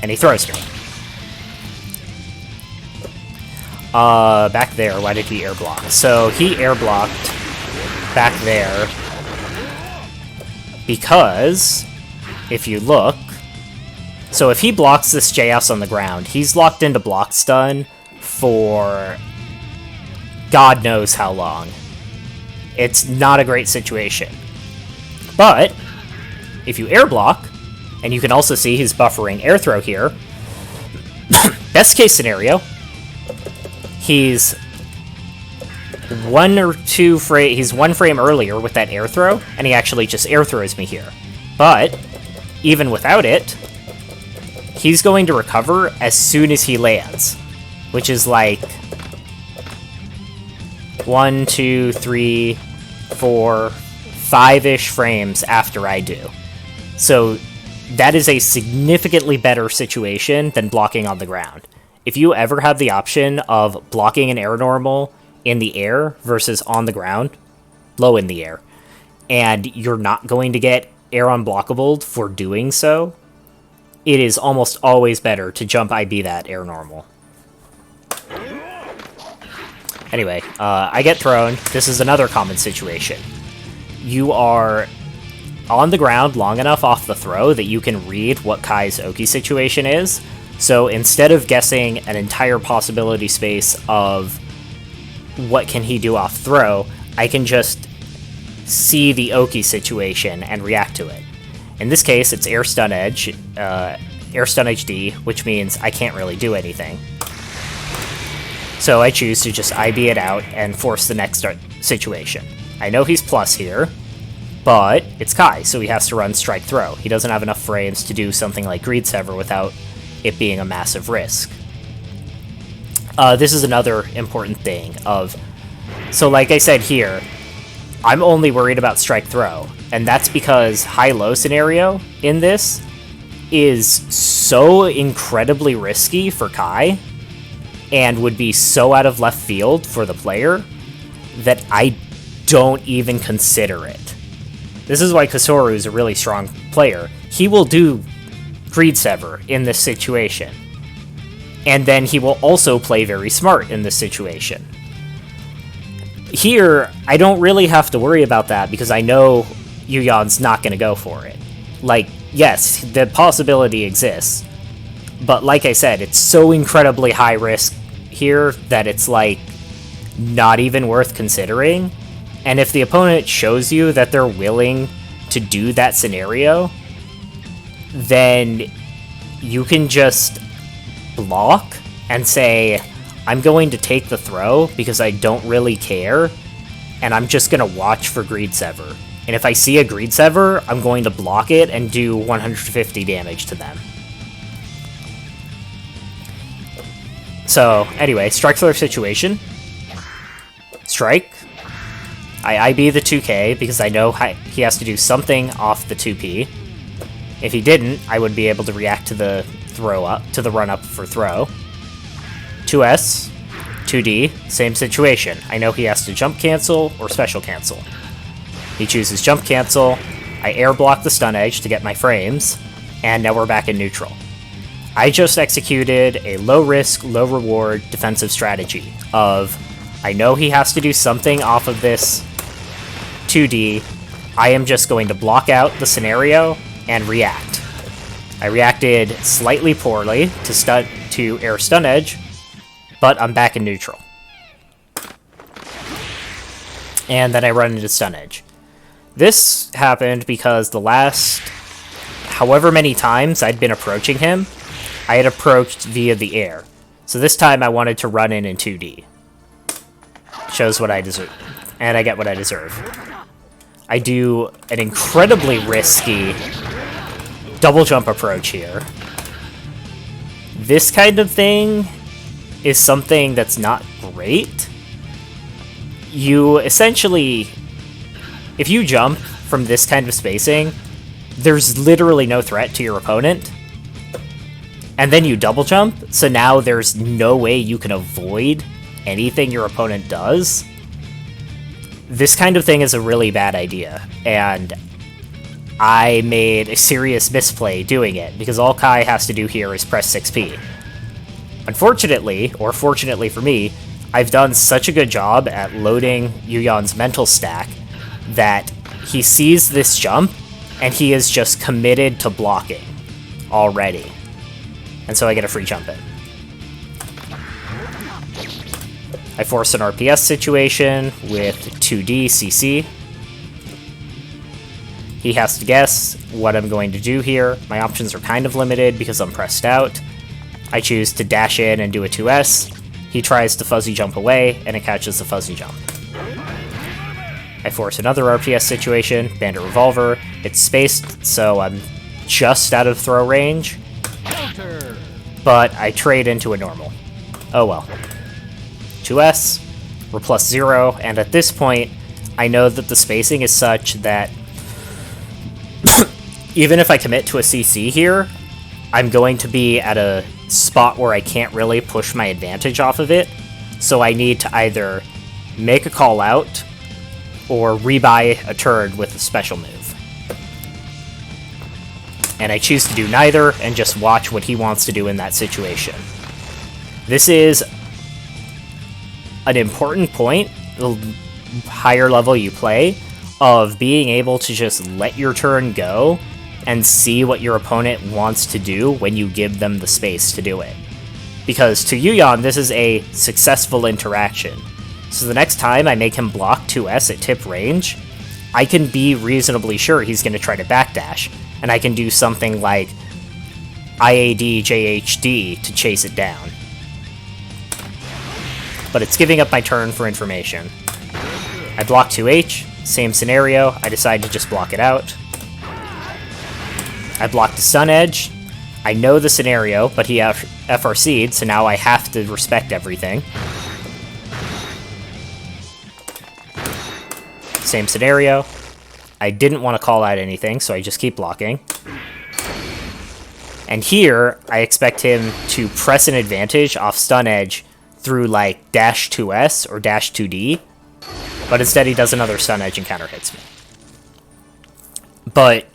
[SPEAKER 1] and he throws me. Back there, why did he air block? So he air blocked back there because if you look, so if he blocks this JS on the ground, he's locked into block stun for God knows how long. It's not a great situation. But if you air block, and you can also see he's buffering air throw here, best case scenario, he's one frame earlier with that air throw, and he actually just air throws me here. But even without it, he's going to recover as soon as he lands, which is like 1, 2, 3, 4, 5-ish frames after I do. So that is a significantly better situation than blocking on the ground. If you ever have the option of blocking an air normal in the air versus on the ground, low in the air, and you're not going to get air unblockable for doing so, it is almost always better to jump IB that air normal. Anyway, I get thrown. This is another common situation. You are on the ground long enough off the throw that you can read what Kai's Oki situation is, So instead of guessing an entire possibility space of what can he do off throw, I can just see the Oki situation and react to it. In this case, it's Air Stun Edge, Air Stun HD, which means I can't really do anything. So I choose to just IB it out and force the next situation. I know he's plus here, but it's Kai, so he has to run Strike Throw. He doesn't have enough frames to do something like Greed Sever without it being a massive risk. This is another important thing of... So like I said here, I'm only worried about Strike Throw, and that's because high-low scenario in this is so incredibly risky for Kai, and would be so out of left field for the player, that I don't even consider it. This is why Kasoru is a really strong player. He will do Greed Sever in this situation, and then he will also play very smart in this situation. Here, I don't really have to worry about that because I know Yuyan's not going to go for it. Like, yes, the possibility exists, but like I said, it's so incredibly high risk here that it's like not even worth considering. And if the opponent shows you that they're willing to do that scenario, then you can just block and say, I'm going to take the throw because I don't really care, and I'm just going to watch for Greed Sever. And if I see a Greed Sever, I'm going to block it and do 150 damage to them. So, anyway, Strike Throw situation. Strike. I IB the 2k because I know he has to do something off the 2p. If he didn't, I would be able to react to the throw up, to the run up for throw. 2s, 2d, same situation. I know he has to jump cancel or special cancel. He chooses jump cancel, I air block the stun edge to get my frames, and now we're back in neutral. I just executed a low risk, low reward defensive strategy of, I know he has to do something off of this 2d, I am just going to block out the scenario and react. I reacted slightly poorly to air stun edge, but I'm back in neutral. And then I run into stun edge. This happened because the last however many times I'd been approaching him, I had approached via the air. So this time I wanted to run in 2D. Shows what I deserve. And I get what I deserve. I do an incredibly risky double jump approach here. This kind of thing is something that's not great. You essentially, if you jump from this kind of spacing, there's literally no threat to your opponent. And then you double jump, so now there's no way you can avoid anything your opponent does. This kind of thing is a really bad idea, and I made a serious misplay doing it, because all Kai has to do here is press 6p. Unfortunately, or fortunately for me, I've done such a good job at loading Yuyan's mental stack that he sees this jump, and he is just committed to blocking already. And so I get a free jump in. I force an RPS situation with 2D CC. He has to guess what I'm going to do here. My options are kind of limited because I'm pressed out. I choose to dash in and do a 2S. He tries to fuzzy jump away, and it catches the fuzzy jump. I force another RPS situation, Bandit Revolver. It's spaced, so I'm just out of throw range. But I trade into a normal. Oh well. 2S, we're plus 0, and at this point, I know that the spacing is such that even if I commit to a CC here, I'm going to be at a spot where I can't really push my advantage off of it, so I need to either make a call out or rebuy a turn with a special move. And I choose to do neither and just watch what he wants to do in that situation. This is an important point, the higher level you play, of being able to just let your turn go and see what your opponent wants to do when you give them the space to do it. Because to Yuyan, this is a successful interaction. So the next time I make him block 2S at tip range, I can be reasonably sure he's going to try to backdash, and I can do something like IAD JHD to chase it down. But it's giving up my turn for information. I block 2H, same scenario, I decide to just block it out. I blocked the Sun Edge. I know the scenario, but he FRC'd, so now I have to respect everything. Same scenario. I didn't want to call out anything, so I just keep blocking. And here, I expect him to press an advantage off Stun Edge through, like, dash 2S or dash 2D, but instead he does another Stun Edge and counter hits me. But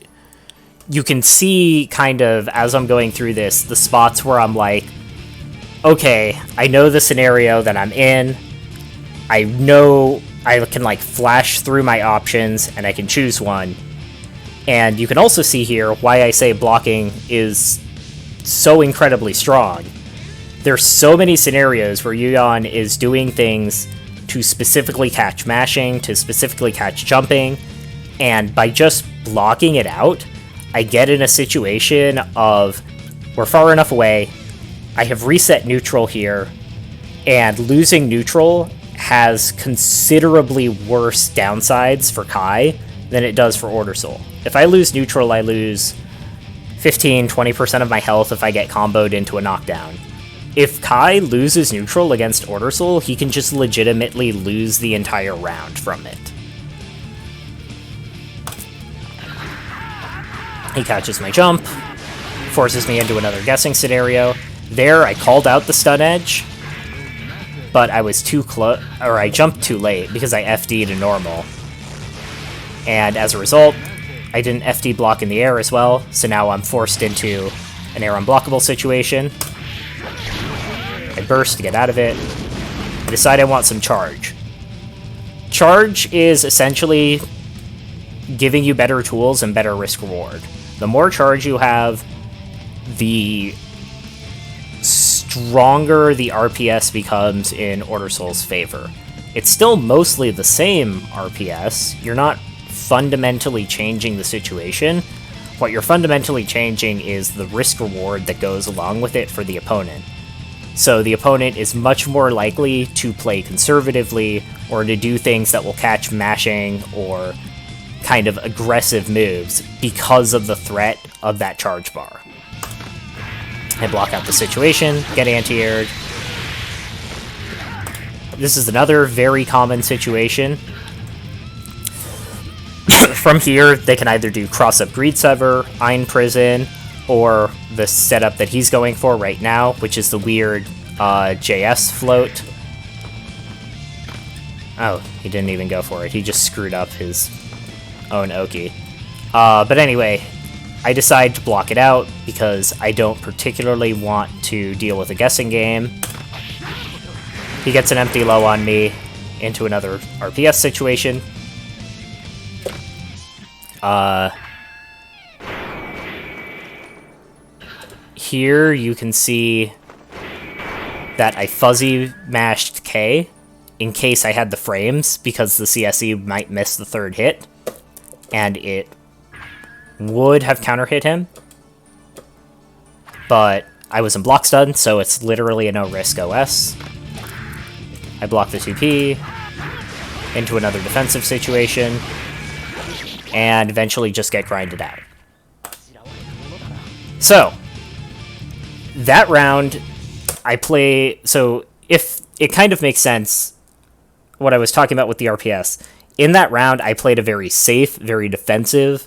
[SPEAKER 1] you can see, kind of, as I'm going through this, the spots where I'm like, okay, I know the scenario that I'm in, I know I can, like, flash through my options, and I can choose one. And you can also see here why I say blocking is so incredibly strong. There's so many scenarios where Yuyan is doing things to specifically catch mashing, to specifically catch jumping, and by just blocking it out, I get in a situation of, we're far enough away, I have reset neutral here, and losing neutral has considerably worse downsides for Kai than it does for Order Soul. If I lose neutral, I lose 15-20% of my health if I get comboed into a knockdown. If Kai loses neutral against Order Soul, he can just legitimately lose the entire round from it. He catches my jump, forces me into another guessing scenario. There, I called out the Stun Edge, but I was too close, or I jumped too late because I FD'd to normal. And as a result, I didn't FD block in the air as well, so now I'm forced into an air unblockable situation. I burst to get out of it. I decide I want some charge. Charge is essentially giving you better tools and better risk reward. The more charge you have, the stronger the RPS becomes in Order Soul's favor. It's still mostly the same RPS. You're not fundamentally changing the situation. What you're fundamentally changing is the risk reward that goes along with it for the opponent. So the opponent is much more likely to play conservatively or to do things that will catch mashing or kind of aggressive moves because of the threat of that charge bar. I block out the situation, get anti-aired. This is another very common situation. From here, they can either do cross-up Greed Sever, Ein Prison, or the setup that he's going for right now, which is the weird JS float. Oh, he didn't even go for it. He just screwed up his own Oki. But anyway, I decide to block it out because I don't particularly want to deal with a guessing game. He gets an empty low on me into another RPS situation. Here you can see that I fuzzy mashed K in case I had the frames, because the CSE might miss the third hit, and it would have counter hit him, but I was in block stun, so it's literally a no-risk OS. I block the 2P into another defensive situation, and eventually just get grinded out. So, that round, I play... So, if it kind of makes sense, what I was talking about with the RPS, in that round, I played a very safe, very defensive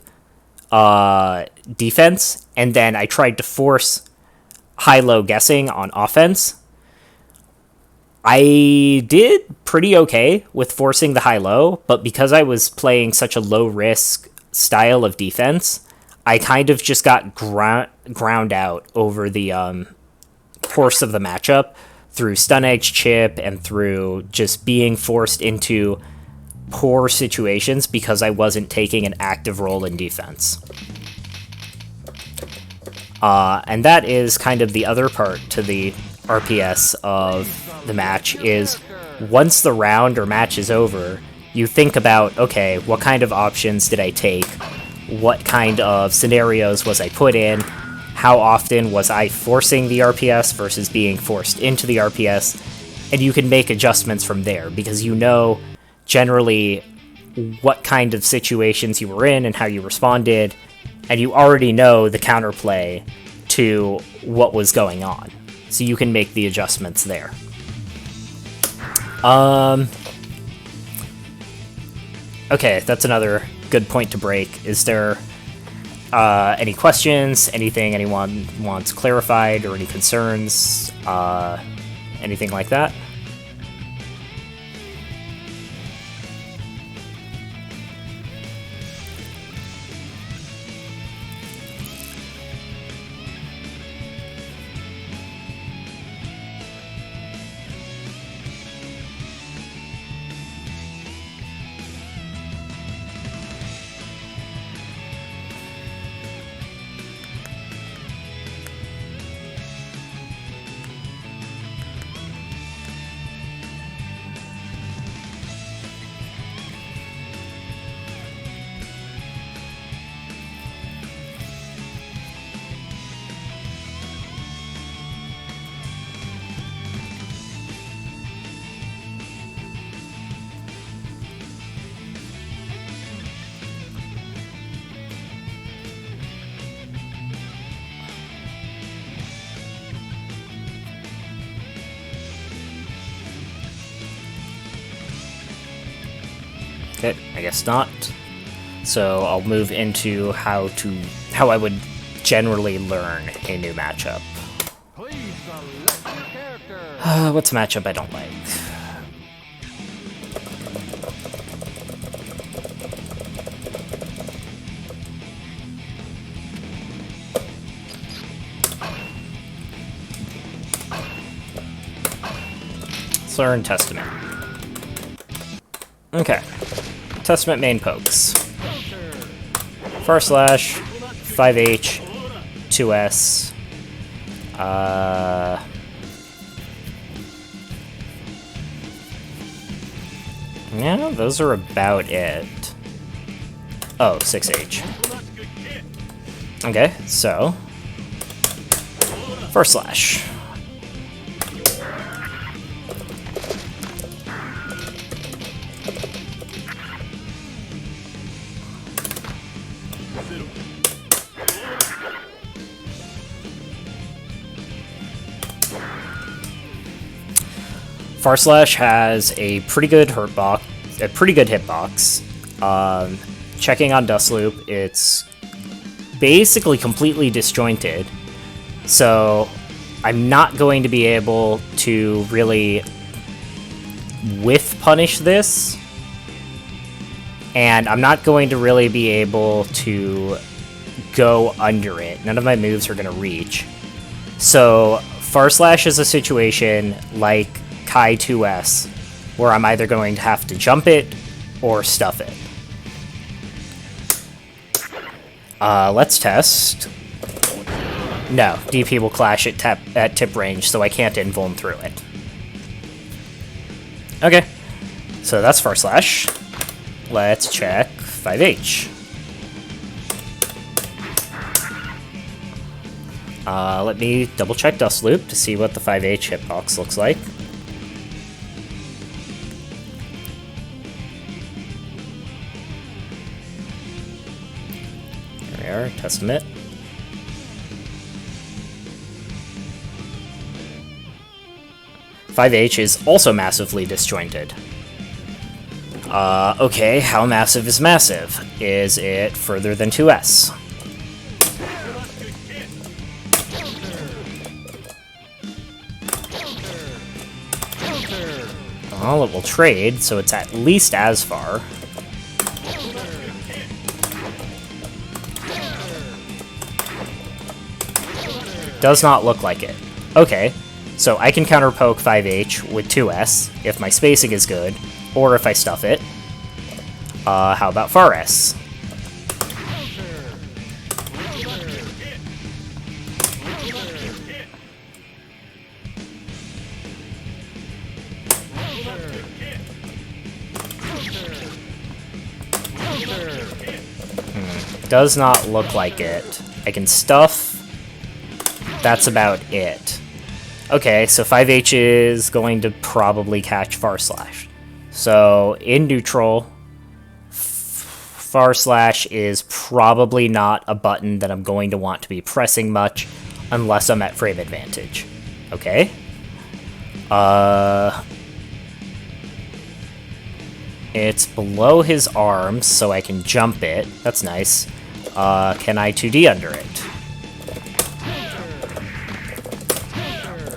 [SPEAKER 1] defense, and then I tried to force high-low guessing on offense. I did pretty okay with forcing the high-low, but because I was playing such a low-risk style of defense, I kind of just got ground out over the course of the matchup through stun edge chip and through just being forced into poor situations because I wasn't taking an active role in defense. And that is kind of the other part to the RPS of the match, is once the round or match is over, you think about, okay, what kind of options did I take? What kind of scenarios was I put in? How often was I forcing the RPS versus being forced into the RPS? And you can make adjustments from there, because you know generally what kind of situations you were in and how you responded, and you already know the counterplay to what was going on. So you can make the adjustments there. Okay, that's another good point to break. Is there any questions? Anything anyone wants clarified, or any concerns? Anything like that? Okay, I guess not. So I'll move into how I would generally learn a new matchup.
[SPEAKER 2] Please select your character.
[SPEAKER 1] What's a matchup I don't like? Let's learn Testament. Okay. Testament main pokes. Far Slash, 5H, 2S. Yeah, those are about it. Oh, 6H. Okay, so Far Slash. Far Slash has a pretty good hitbox. Checking on Dust Loop, it's basically completely disjointed, so I'm not going to be able to really whiff punish this, and I'm not going to really be able to go under it. None of my moves are going to reach. So Far Slash is a situation like Kai 2S, where I'm either going to have to jump it or stuff it. Let's test. No, DP will clash at tip range, so I can't invuln through it. Okay, so that's Far Slash. Let's check 5H. Let me double check Dust Loop to see what the 5H hitbox looks like. There we are, Testament. "5H is also massively disjointed." Okay, how massive is massive? Is it further than 2S? Well, it will trade, so it's at least as far. Does not look like it. Okay, so I can counter poke 5H with 2S if my spacing is good, or if I stuff it. How about Far S? Does not look like it. I can stuff. That's about it. Okay, so 5H is going to probably catch far slash. So in neutral, far slash is probably not a button that I'm going to want to be pressing much unless I'm at frame advantage. Okay. It's below his arms, so I can jump it. That's nice. Can I 2D under it?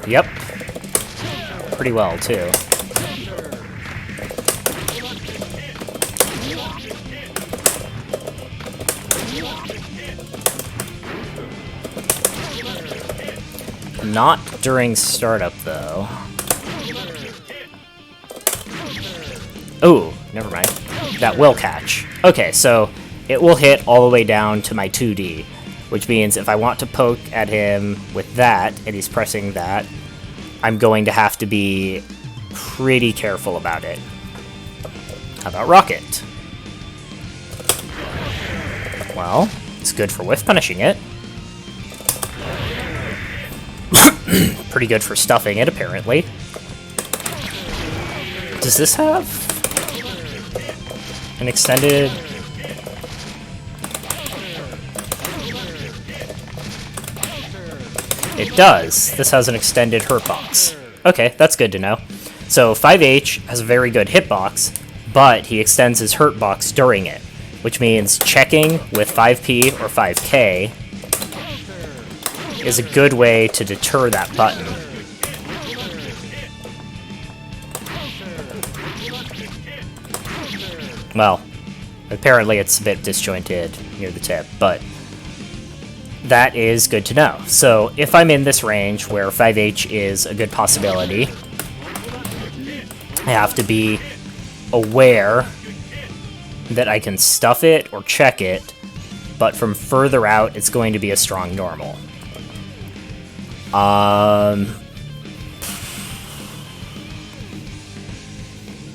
[SPEAKER 1] Yep. Pretty well, too. Not during startup, though. Oh, never mind. That will catch. Okay, so it will hit all the way down to my 2D, which means if I want to poke at him with that, and he's pressing that, I'm going to have to be pretty careful about it. How about Rocket? Well, it's good for whiff punishing it. Pretty good for stuffing it, apparently. Does this have an extended... It does. This has an extended hurt box. Okay, that's good to know. So 5H has a very good hitbox, but he extends his hurt box during it, which means checking with 5P or 5K is a good way to deter that button. Well, apparently it's a bit disjointed near the tip, but that is good to know. So if I'm in this range where 5H is a good possibility, I have to be aware that I can stuff it or check it, but from further out it's going to be a strong normal.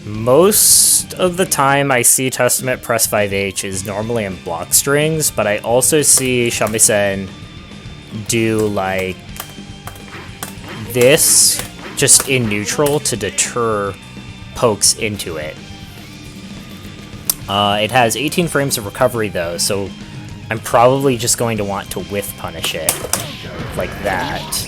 [SPEAKER 1] Most of the time I see Testament press 5H is normally in block strings, but I also see Shamisen do like this just in neutral to deter pokes into it. It has 18 frames of recovery though, so I'm probably just going to want to whiff punish it like that.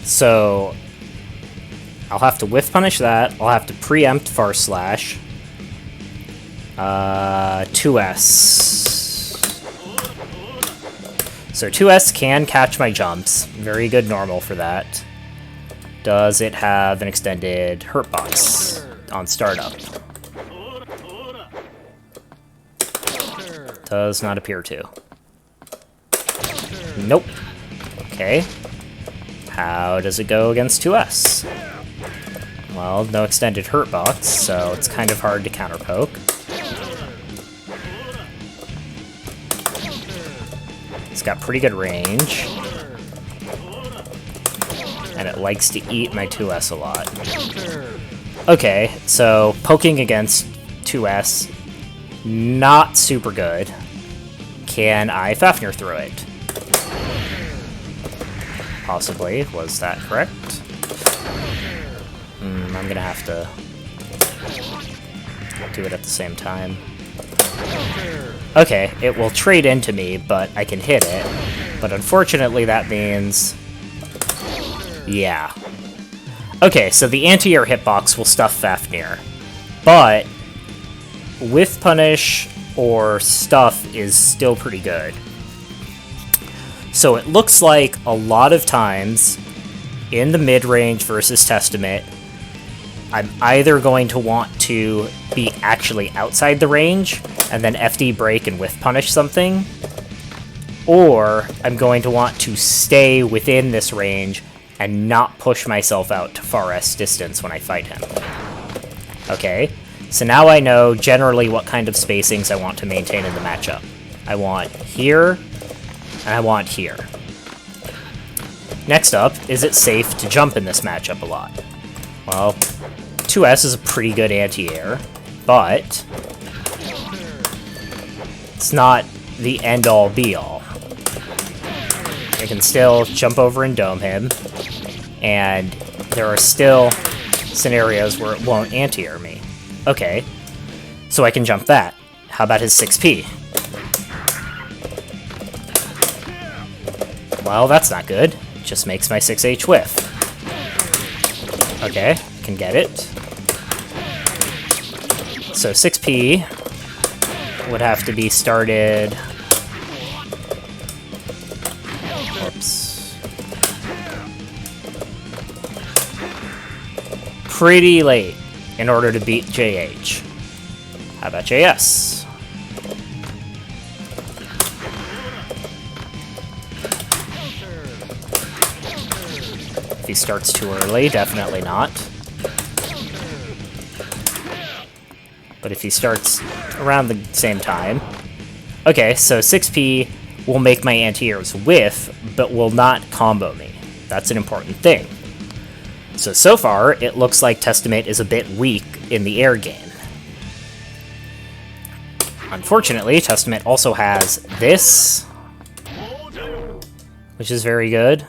[SPEAKER 1] So I'll have to whiff punish that. I'll have to preempt far slash. 2S. So 2S can catch my jumps. Very good normal for that. Does it have an extended hurt box on startup? Does not appear to. Nope. Okay. How does it go against 2S? Well, no extended hurt box, so it's kind of hard to counter poke. It's got pretty good range. And it likes to eat my 2S a lot. Okay, so poking against 2S, not super good. Can I Fafnir through it? Possibly. Was that correct? I'm gonna have to do it at the same time. Okay, it will trade into me, but I can hit it. But unfortunately that means... Yeah. Okay, so the anti-air hitbox will stuff Fafnir. But whiff punish or stuff is still pretty good. So it looks like a lot of times in the mid-range versus Testament, I'm either going to want to be actually outside the range and then FD break and whiff punish something, or I'm going to want to stay within this range and not push myself out to far S distance when I fight him. Okay, so now I know generally what kind of spacings I want to maintain in the matchup. I want here and I want here. Next up, is it safe to jump in this matchup a lot? Well, 2S is a pretty good anti-air, but it's not the end-all be-all. I can still jump over and dome him, and there are still scenarios where it won't anti-air me. Okay, so I can jump that. How about his 6P? Well, that's not good. It just makes my 6H whiff. Okay, can get it. So 6P would have to be started... Whoops. Pretty late in order to beat JH. How about JS? If he starts too early, definitely not. But if he starts around the same time... Okay, so 6P will make my anti-airs whiff, but will not combo me. That's an important thing. So far, it looks like Testament is a bit weak in the air game. Unfortunately, Testament also has this, which is very good.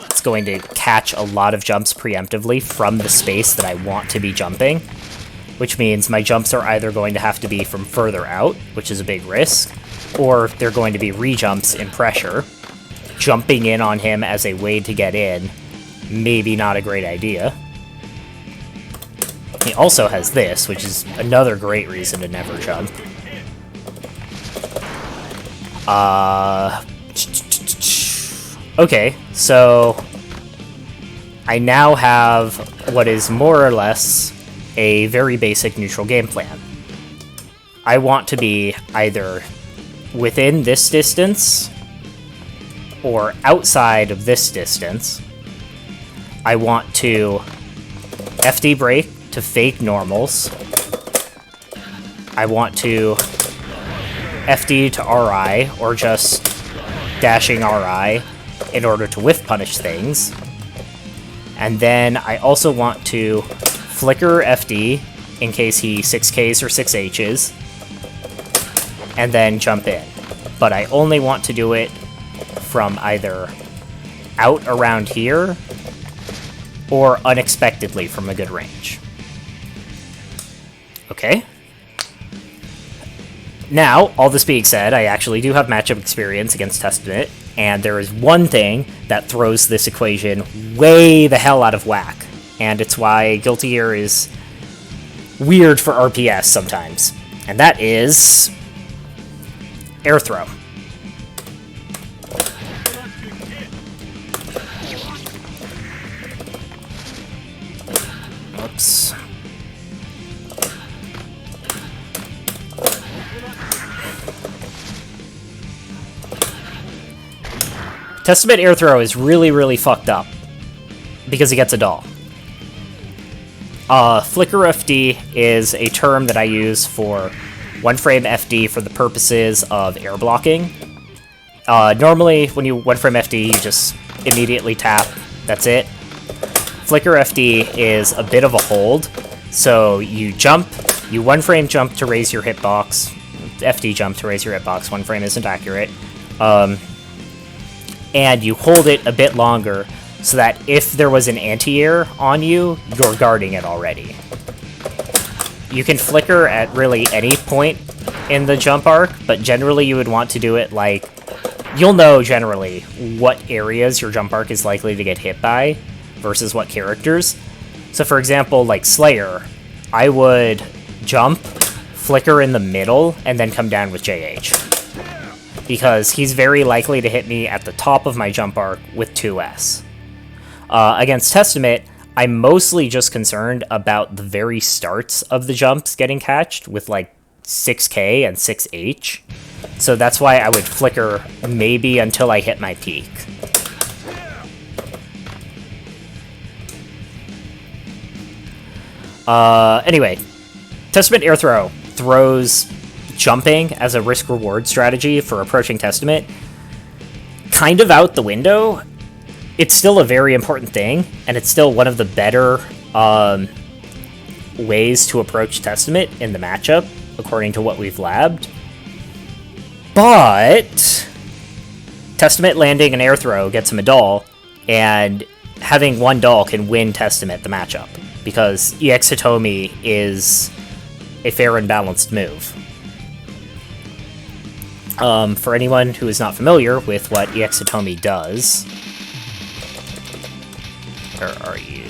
[SPEAKER 1] It's going to catch a lot of jumps preemptively from the space that I want to be jumping, which means my jumps are either going to have to be from further out, which is a big risk, or they're going to be re-jumps in pressure. Jumping in on him as a way to get in, maybe not a great idea. He also has this, which is another great reason to never jump. Okay, so I now have what is more or less a very basic neutral game plan. I want to be either within this distance or outside of this distance. I want to FD break to fake normals. I want to FD to RI, or just dashing RI, in order to whiff punish things. And then I also want to flicker FD, in case he 6Ks or 6Hs, and then jump in. But I only want to do it from either out around here, or unexpectedly from a good range. Okay. Now, all this being said, I actually do have matchup experience against Testament, and there is one thing that throws this equation way the hell out of whack, and it's why Guilty Gear is weird for RPS sometimes, and that is air throw. Oops. Testament air throw is really, really fucked up because he gets a doll. Flicker FD is a term that I use for one-frame FD for the purposes of air blocking. Normally, when you one-frame FD, you just immediately tap. That's it. Flicker FD is a bit of a hold. So you jump, you one-frame jump to raise your hitbox. FD jump to raise your hitbox. One frame isn't accurate. And you hold it a bit longer so that if there was an anti-air on you, you're guarding it already. You can flicker at really any point in the jump arc, but generally you would want to do it like... You'll know generally what areas your jump arc is likely to get hit by versus what characters. So for example, like Slayer, I would jump, flicker in the middle, and then come down with JH. Because he's very likely to hit me at the top of my jump arc with 2S. Against Testament, I'm mostly just concerned about the very starts of the jumps getting catched with like 6K and 6H. So that's why I would flicker maybe until I hit my peak. Anyway, Testament air throw throws jumping as a risk-reward strategy for approaching Testament kind of out the window. It's still a very important thing, and it's still one of the better ways to approach Testament in the matchup, according to what we've labbed. But Testament landing an air throw gets him a doll, and having one doll can win Testament the matchup, because EX Hitomi is a fair and balanced move. For anyone who is not familiar with what EX Hitomi does... Where are you?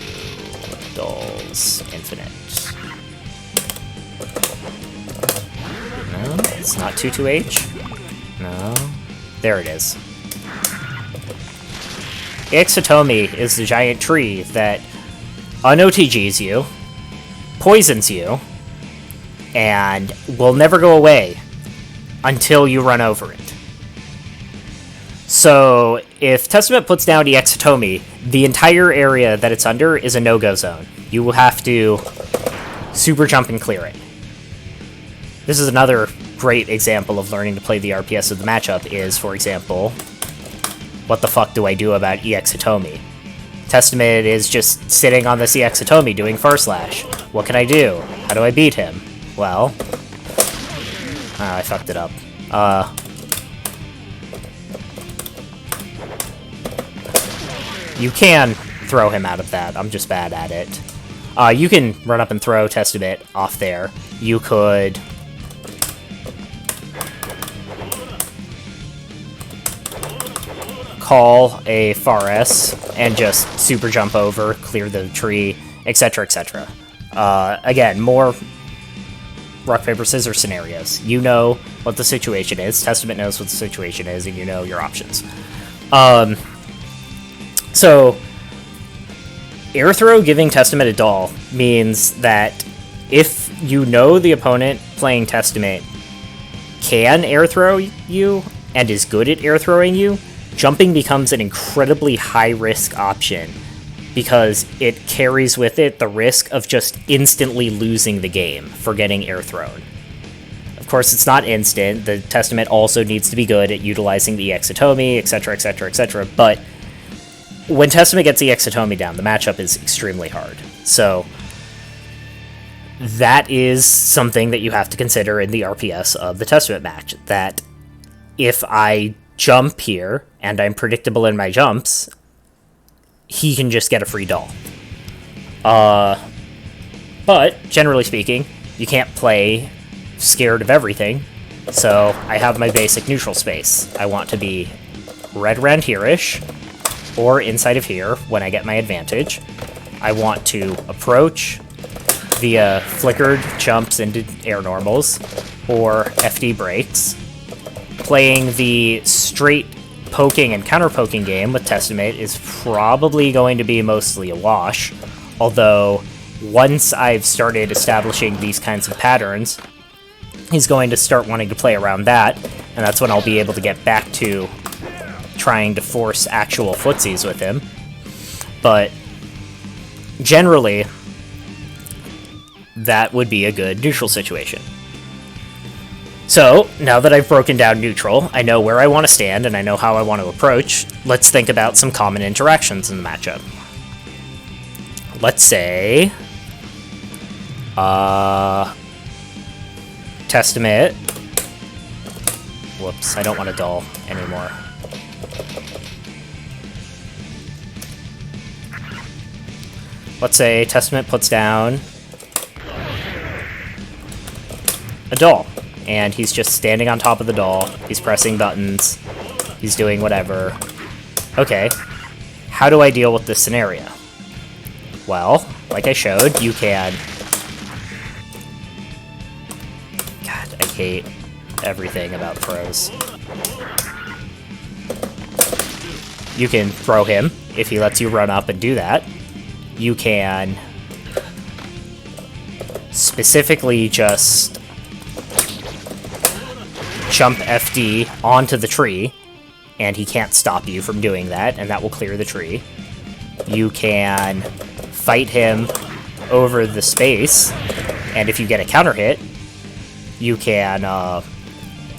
[SPEAKER 1] Dolls Infinite. No, it's not 22H. No. There it is. EX Hitomi is the giant tree that un-OTGs you, poisons you, and will never go away until you run over it. So, if Testament puts down EX Hitomi, the entire area that it's under is a no-go zone. You will have to super jump and clear it. This is another great example of learning to play the RPS of the matchup is, for example, what the fuck do I do about EX Hitomi? Testament is just sitting on this EX Hitomi doing Far Slash. What can I do? How do I beat him? Well... I fucked it up. You can throw him out of that. I'm just bad at it. You can run up and throw Testament off there. You could... call a Far S and just super jump over, clear the tree, etc., etc. Again, more rock, paper, scissors scenarios. You know what the situation is, Testament knows what the situation is, and you know your options. So, air throw giving Testament a doll means that if you know the opponent playing Testament can air throw you and is good at air throwing you, jumping becomes an incredibly high-risk option because it carries with it the risk of just instantly losing the game for getting air thrown. Of course, it's not instant. The Testament also needs to be good at utilizing the EX Hitomi, etc., etc., etc., but when Testament gets the EX Hitomi down, the matchup is extremely hard. So that is something that you have to consider in the RPS of the Testament match, that if I jump here, and I'm predictable in my jumps, he can just get a free doll. But, generally speaking, you can't play scared of everything, so I have my basic neutral space. I want to be right around here-ish, or inside of here when I get my advantage. I want to approach via flickered jumps into air normals, or FD breaks. Playing the straight poking and counter-poking game with Testament is probably going to be mostly a wash, although once I've started establishing these kinds of patterns, he's going to start wanting to play around that, and that's when I'll be able to get back to trying to force actual footsies with him. But generally, that would be a good neutral situation. So, now that I've broken down neutral, I know where I want to stand and I know how I want to approach, let's think about some common interactions in the matchup. Let's say... Testament... Whoops, I don't want a doll anymore. Let's say Testament puts down a doll. And he's just standing on top of the doll, he's pressing buttons, he's doing whatever. Okay, how do I deal with this scenario? Well, like I showed, you can... God, I hate everything about throws. You can throw him, if he lets you run up and do that. You can specifically just jump FD onto the tree, and he can't stop you from doing that, and that will clear the tree. You can fight him over the space, and if you get a counter hit, you can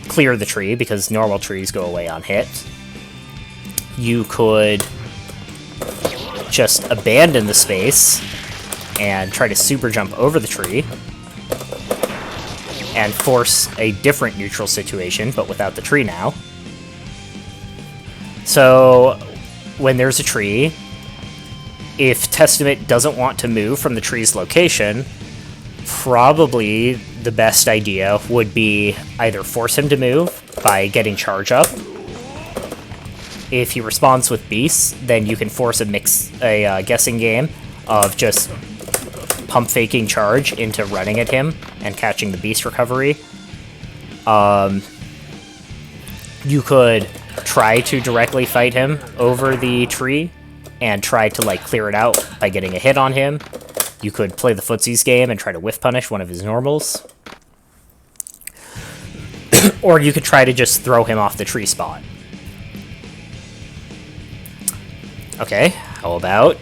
[SPEAKER 1] clear the tree, because normal trees go away on hit. You could just abandon the space and try to super jump over the tree and force a different neutral situation, but without the tree now. So, when there's a tree, if Testament doesn't want to move from the tree's location, probably the best idea would be either force him to move by getting charge up. If he responds with beasts, then you can force a guessing game of just pump faking charge into running at him and catching the beast recovery. You could try to directly fight him over the tree and try to like clear it out by getting a hit on him. You could play the footsies game and try to whiff punish one of his normals. Or you could try to just throw him off the tree spot. Okay, how about...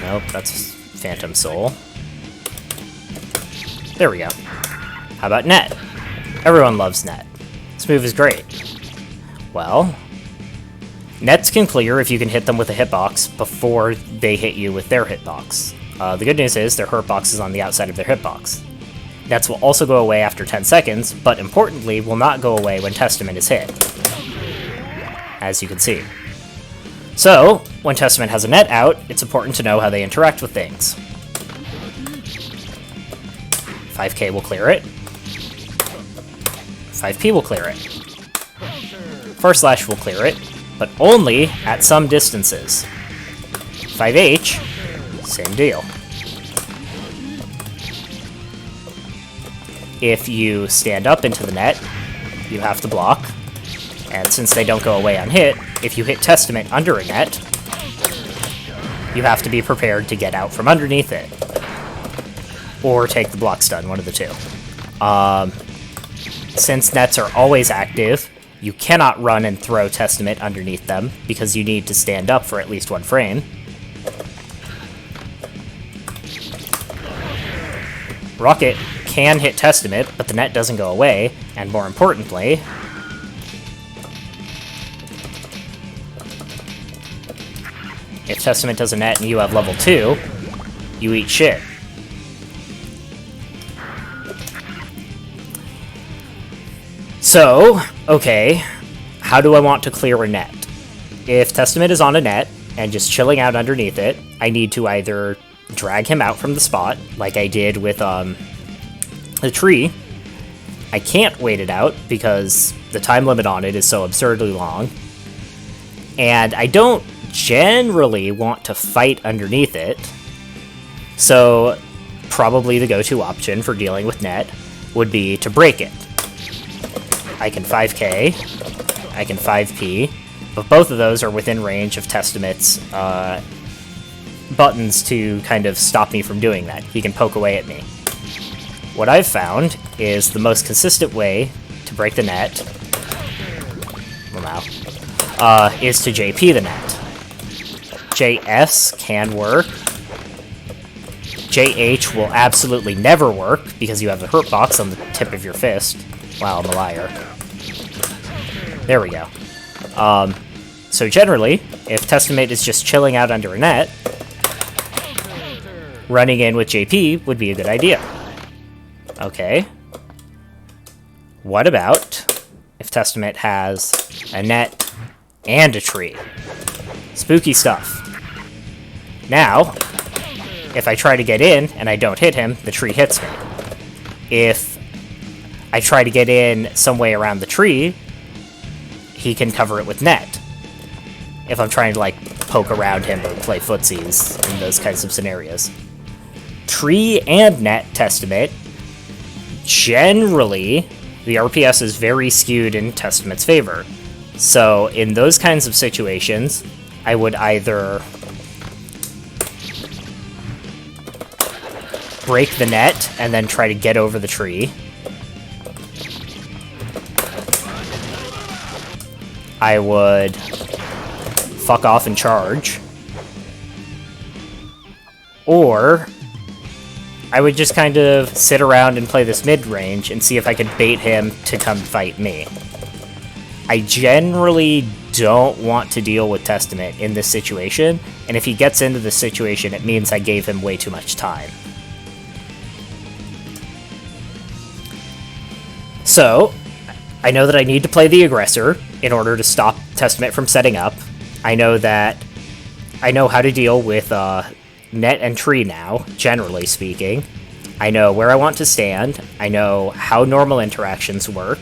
[SPEAKER 1] nope, that's Phantom Soul. There we go. How about Net? Everyone loves Net. This move is great. Well, Nets can clear if you can hit them with a hitbox before they hit you with their hitbox. The good news is their hurtbox is on the outside of their hitbox. Nets will also go away after 10 seconds, but importantly, will not go away when Testament is hit, as you can see. So, when Testament has a net out, it's important to know how they interact with things. 5k will clear it. 5p will clear it. First Slash will clear it, but only at some distances. 5h, same deal. If you stand up into the net, you have to block. And since they don't go away on hit, if you hit Testament under a net, you have to be prepared to get out from underneath it. Or take the block stun, one of the two. Since nets are always active, you cannot run and throw Testament underneath them, because you need to stand up for at least one frame. Rocket can hit Testament, but the net doesn't go away, and more importantly, if Testament does a net and you have level 2, you eat shit. So, okay, how do I want to clear a net? If Testament is on a net and just chilling out underneath it, I need to either drag him out from the spot, like I did with the tree. I can't wait it out because the time limit on it is so absurdly long. And I don't generally want to fight underneath it. So probably the go-to option for dealing with net would be to break it. I can 5k, I can 5p, but both of those are within range of Testament's buttons to kind of stop me from doing that. He can poke away at me. What I've found is the most consistent way to break the net, well now, is to JP the net. JS can work. JH will absolutely never work because you have the hurt box on the tip of your fist. Wow, I'm a liar. There we go. So generally, if Testament is just chilling out under a net, running in with JP would be a good idea. Okay. What about if Testament has a net and a tree? Spooky stuff. Now, if I try to get in and I don't hit him, the tree hits me. If I try to get in some way around the tree, he can cover it with net. If I'm trying to, like, poke around him or play footsies in those kinds of scenarios. Tree and net Testament, generally, the RPS is very skewed in Testament's favor. So, in those kinds of situations, I would either break the net and then try to get over the tree. I would fuck off and charge. Or I would just kind of sit around and play this mid-range and see if I could bait him to come fight me. I generally don't want to deal with Testament in this situation, and if he gets into this situation, it means I gave him way too much time. So, I know that I need to play the aggressor in order to stop Testament from setting up. I know how to deal with net and tree now, generally speaking. I know where I want to stand. I know how normal interactions work.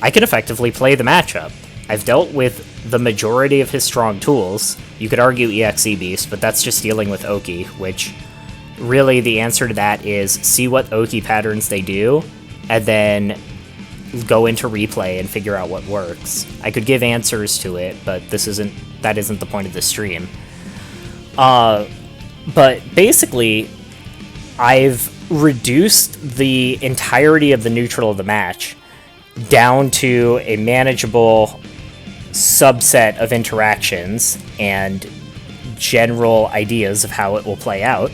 [SPEAKER 1] I can effectively play the matchup. I've dealt with the majority of his strong tools. You could argue EXE Beast, but that's just dealing with Oki, which really the answer to that is see what Oki patterns they do, and then go into replay and figure out what works. I could give answers to it, but that isn't the point of this stream. But basically, I've reduced the entirety of the neutral of the match down to a manageable subset of interactions and general ideas of how it will play out.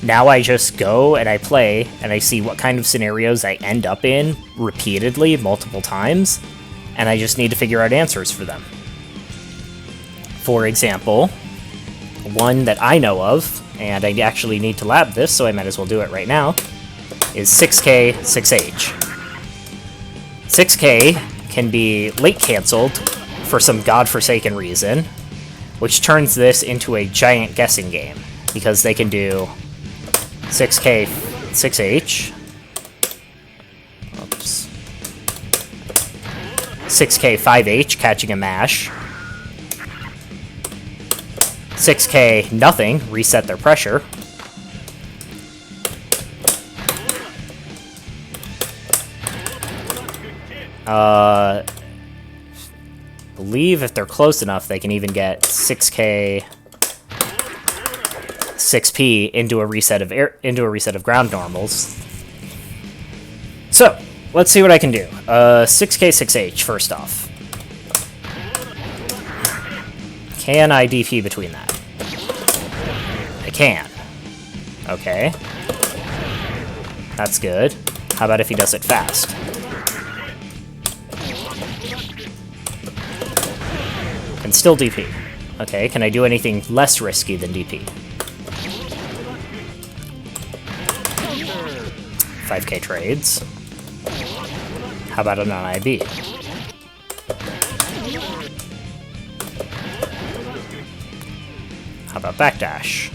[SPEAKER 1] Now I just go and I play, and I see what kind of scenarios I end up in repeatedly, multiple times, and I just need to figure out answers for them. For example, one that I know of, and I actually need to lab this, so I might as well do it right now, is 6K, 6H. 6K can be late cancelled for some godforsaken reason, which turns this into a giant guessing game, because they can do 6K, 6H. Oops. 6K, 5H, catching a mash. 6K, nothing, reset their pressure. Believe if they're close enough, they can even get 6K, 6P into a reset of ground normals. So let's see what I can do. 6K, 6H first off. Can I DP between that? I can. Okay. That's good. How about if he does it fast? Can still DP. Okay, can I do anything less risky than DP? 5K trades. How about an IB? How about backdash?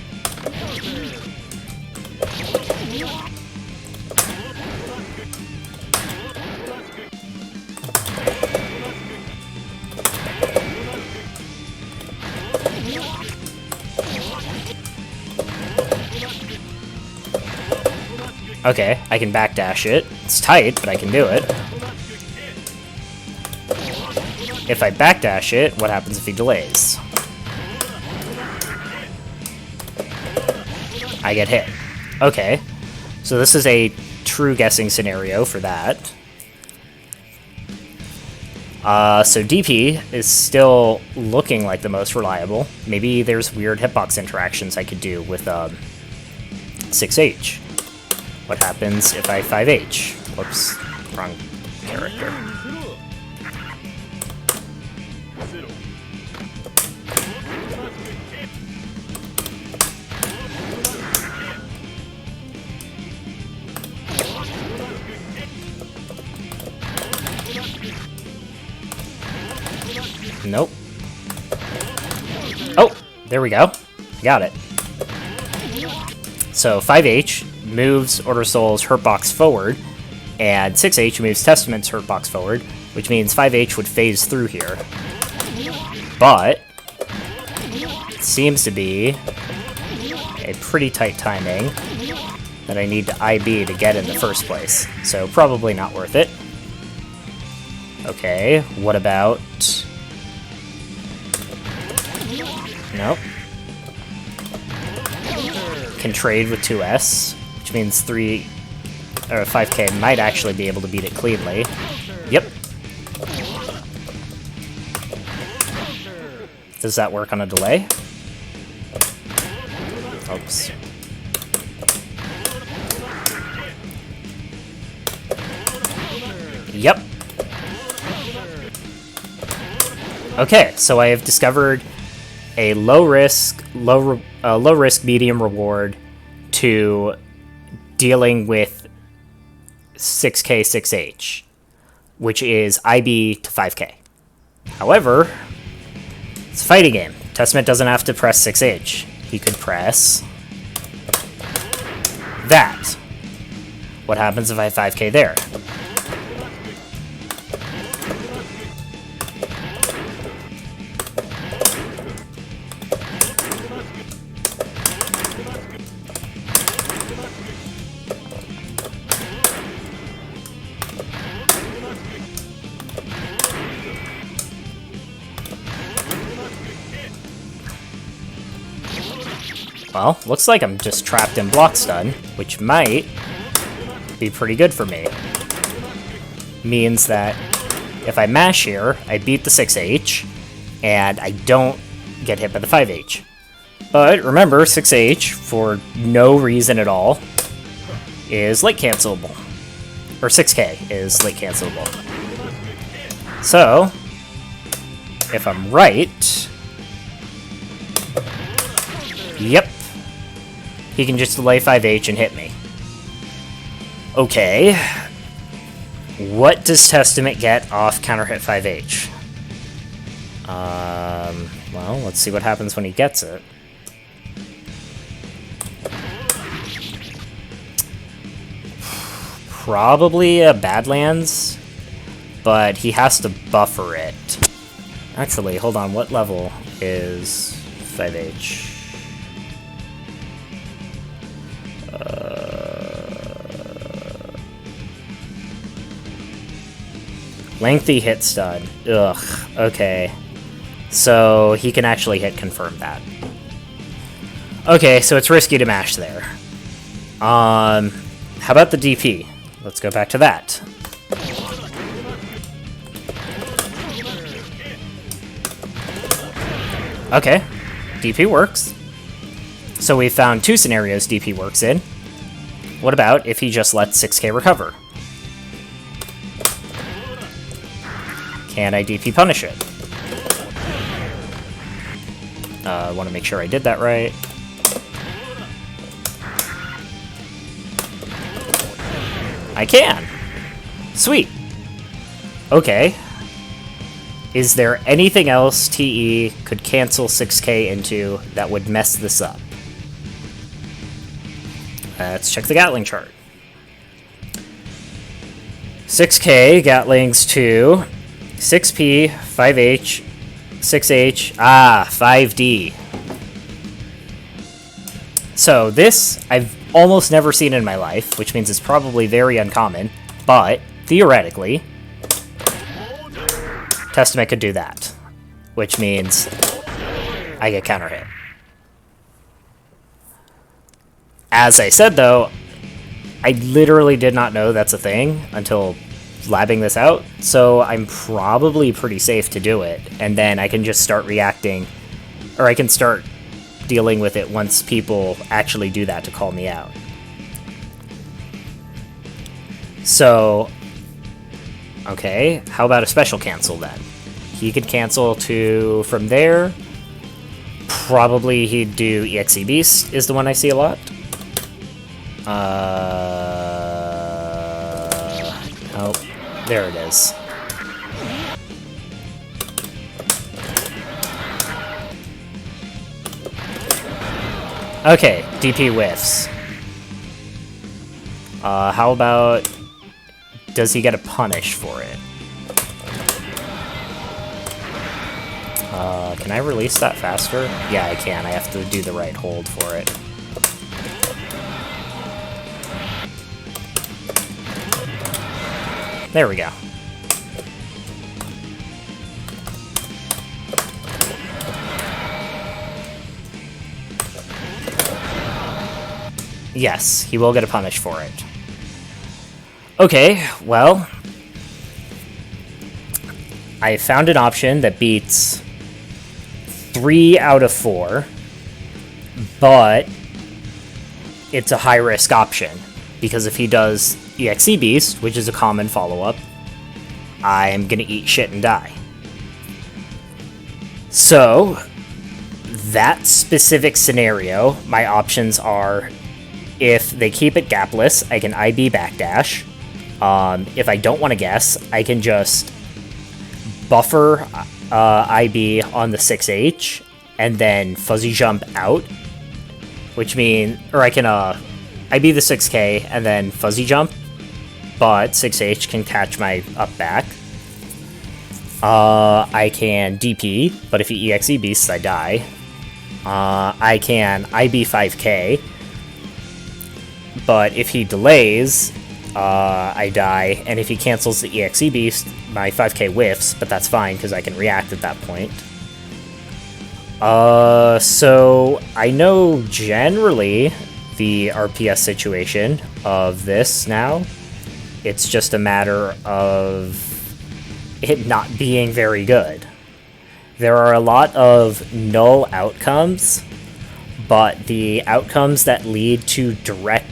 [SPEAKER 1] Okay, I can backdash it. It's tight, but I can do it. If I backdash it, what happens if he delays? I get hit. Okay, so this is a true guessing scenario for that. So DP is still looking like the most reliable. Maybe there's weird hitbox interactions I could do with 6H. What happens if I 5H? Whoops, wrong character. Nope. Oh, there we go. I got it. So 5H moves Order Soul's Hurtbox forward, and 6H moves Testament's Hurtbox forward, which means 5H would phase through here. But it seems to be a pretty tight timing that I need to IB to get in the first place, so probably not worth it. Okay, what about... Nope. Can trade with 2S, which means 5K might actually be able to beat it cleanly. Yep. Does that work on a delay? Oops. Yep. Okay, so I have discovered a low risk, medium reward to dealing with 6K 6H, which is IB to 5K. However, it's a fighting game. Testament doesn't have to press 6H. He could press that. What happens if I have 5K there? Well, looks like I'm just trapped in block stun, which might be pretty good for me. Means that if I mash here, I beat the 6H, and I don't get hit by the 5H. But remember, 6H, for no reason at all, is late cancelable. Or 6K is late cancelable. So, if I'm right... Yep. He can just delay 5H and hit me. Okay. What does Testament get off counter hit 5H? Well, let's see what happens when he gets it. Probably a Badlands, but he has to buffer it. Actually, hold on, what level is 5H? Lengthy hit stun. Ugh, okay. So he can actually hit confirm that. Okay, so it's risky to mash there. How about the DP? Let's go back to that. Okay, DP works. So we found two scenarios DP works in. What about if he just lets 6K recover? Can I DP punish it? I want to make sure I did that right. I can! Sweet! Okay. Is there anything else TE could cancel 6K into that would mess this up? Let's check the Gatling chart. 6K, Gatlings to 6P, 5H, 6H, 5D. So this, I've almost never seen in my life, which means it's probably very uncommon, but theoretically, Testament could do that, which means I get counter hit. As I said, though, I literally did not know that's a thing until labbing this out, so I'm probably pretty safe to do it, and then I can just start reacting, or I can start dealing with it once people actually do that to call me out. So, okay, how about a special cancel then? He could cancel to from there. Probably he'd do EXE Beast is the one I see a lot. Oh, there it is. Okay, DP whiffs. How about... Does he get a punish for it? Can I release that faster? Yeah, I can. I have to do the right hold for it. There we go. Yes, he will get a punish for it. Okay, well, I found an option that beats 3 out of 4, but it's a high-risk option, because if he does EXE Beast, which is a common follow-up, I'm gonna eat shit and die. So, that specific scenario, my options are, if they keep it gapless, I can IB backdash. If I don't want to guess, I can just buffer IB on the 6H and then fuzzy jump out, which means, or I can IB the 6K and then fuzzy jump, but 6H can catch my up back. I can DP, but if he EXE beasts, I die. I can IB 5K, but if he delays, I die, and if he cancels the EXE beast, my 5K whiffs, but that's fine, because I can react at that point. So I know generally the RPS situation of this now. It's just a matter of it not being very good. There are a lot of null outcomes, but the outcomes that lead to direct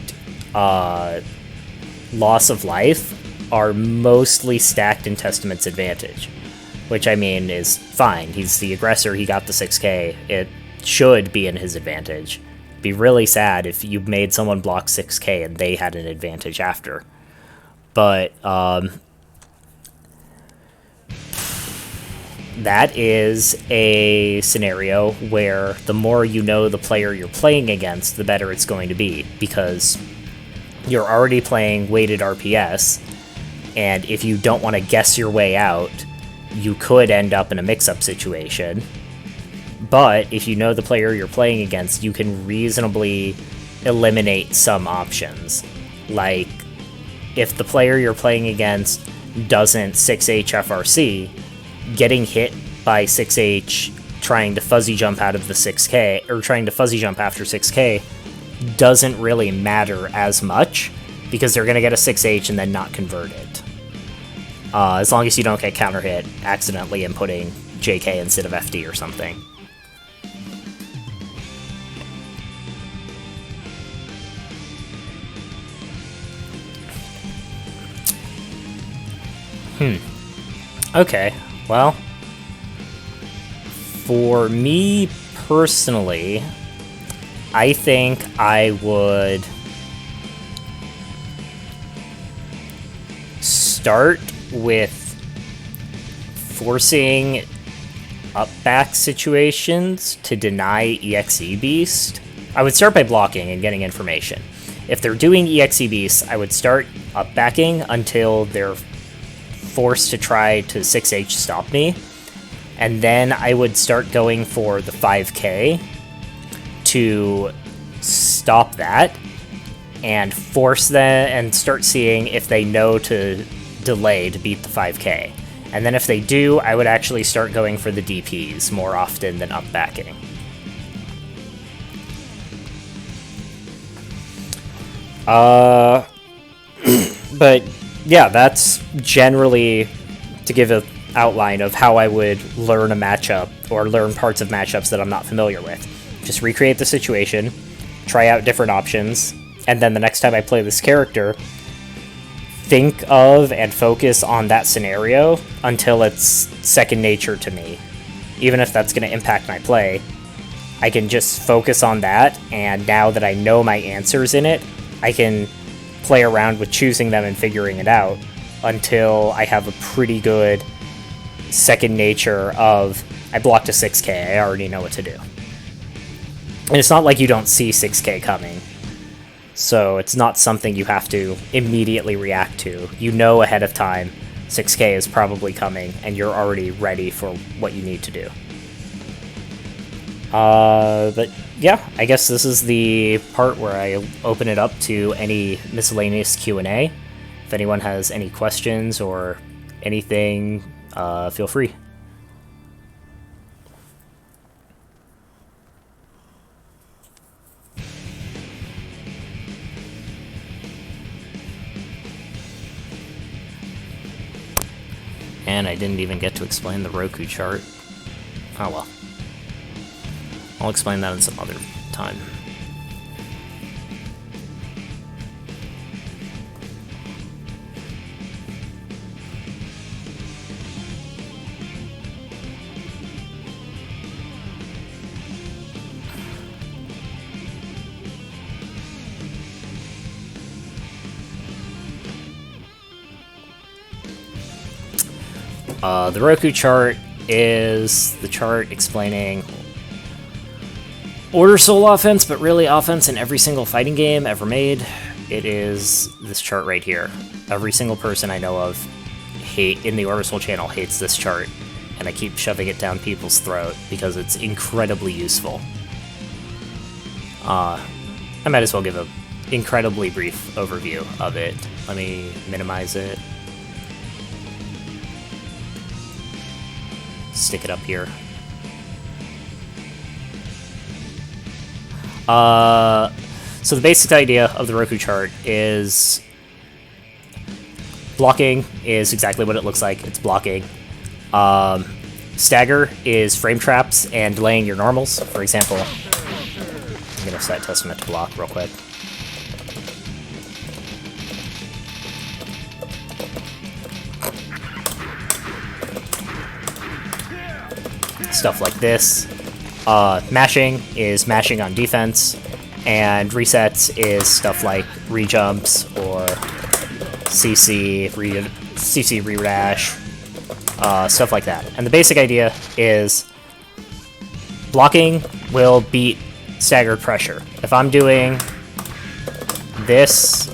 [SPEAKER 1] loss of life are mostly stacked in Testament's advantage. Which, I mean, is fine. He's the aggressor, he got the 6K. It should be in his advantage. It'd be really sad if you made someone block 6K and they had an advantage after. But, that is a scenario where the more you know the player you're playing against, the better it's going to be, because you're already playing weighted RPS, and if you don't want to guess your way out, you could end up in a mix-up situation. But if you know the player you're playing against, you can reasonably eliminate some options. Like, if the player you're playing against doesn't 6H FRC, getting hit by 6H trying to fuzzy jump out of the 6K, or trying to fuzzy jump after 6K, doesn't really matter as much, because they're going to get a 6H and then not convert it. As long as you don't get counter hit accidentally inputting JK instead of FD or something. Okay, well, for me personally, I think I would start with forcing up-back situations to deny EXE Beast. I would start by blocking and getting information. If they're doing EXE Beast, I would start up-backing until they're forced to try to 6H stop me, and then I would start going for the 5K to stop that, and force them, and start seeing if they know to delay to beat the 5K. And then if they do, I would actually start going for the DPs more often than up-backing. But yeah, that's generally, to give an outline of how I would learn a matchup, or learn parts of matchups that I'm not familiar with. Just recreate the situation, try out different options, and then the next time I play this character, think of and focus on that scenario until it's second nature to me. Even if that's going to impact my play, I can just focus on that, and now that I know my answers in it, I can play around with choosing them and figuring it out until I have a pretty good second nature of, I blocked a 6K, I already know what to do. And it's not like you don't see 6K coming, so it's not something you have to immediately react to. You know ahead of time 6K is probably coming, and you're already ready for what you need to do. But yeah, I guess this is the part where I open it up to any miscellaneous Q&A. If anyone has any questions or anything, feel free. And I didn't even get to explain the Roku chart. Oh well. I'll explain that in some other time. The Roku chart is the chart explaining order soul offense, but really offense in every single fighting game ever made. It is this chart right here. Every single person I know of in the Order Soul channel hates this chart, and I keep shoving it down people's throat because it's incredibly useful. I might as well give an incredibly brief overview of it. Let me minimize it. Stick it up here. So the basic idea of the Roku chart is blocking is exactly what it looks like. It's blocking. Stagger is frame traps and delaying your normals. For example, I'm going to set Testament to block real quick. Stuff like this. Mashing is mashing on defense, and resets is stuff like rejumps or CC, re-dash, stuff like that. And the basic idea is blocking will beat staggered pressure. If I'm doing this,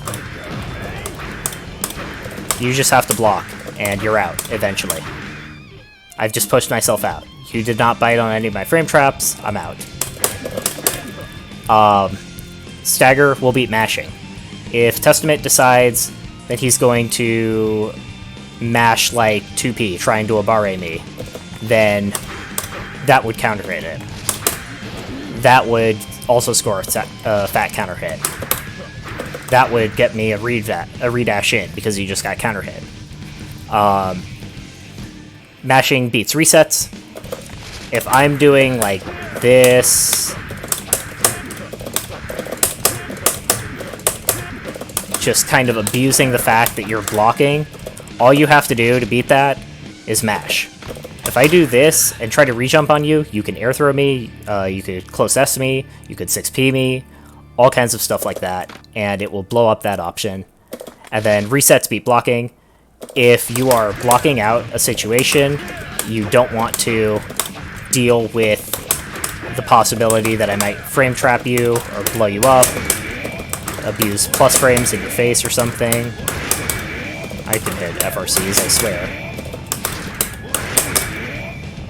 [SPEAKER 1] you just have to block, and you're out eventually. I've just pushed myself out. You did not bite on any of my frame traps, I'm out. Stagger will beat mashing. If Testament decides that he's going to mash like 2P, trying to abare me, then that would counter hit it. That would also score a fat counter hit. That would get me a redash in because he just got counter hit. Mashing beats resets. If I'm doing like this, just kind of abusing the fact that you're blocking, all you have to do to beat that is mash. If I do this and try to rejump on you, you can air throw me, you could close S me, you could 6P me, all kinds of stuff like that, and it will blow up that option. And then resets beat blocking. If you are blocking out a situation, you don't want to deal with the possibility that I might frame trap you or blow you up, abuse plus frames in your face or something. I can hit FRCs, I swear.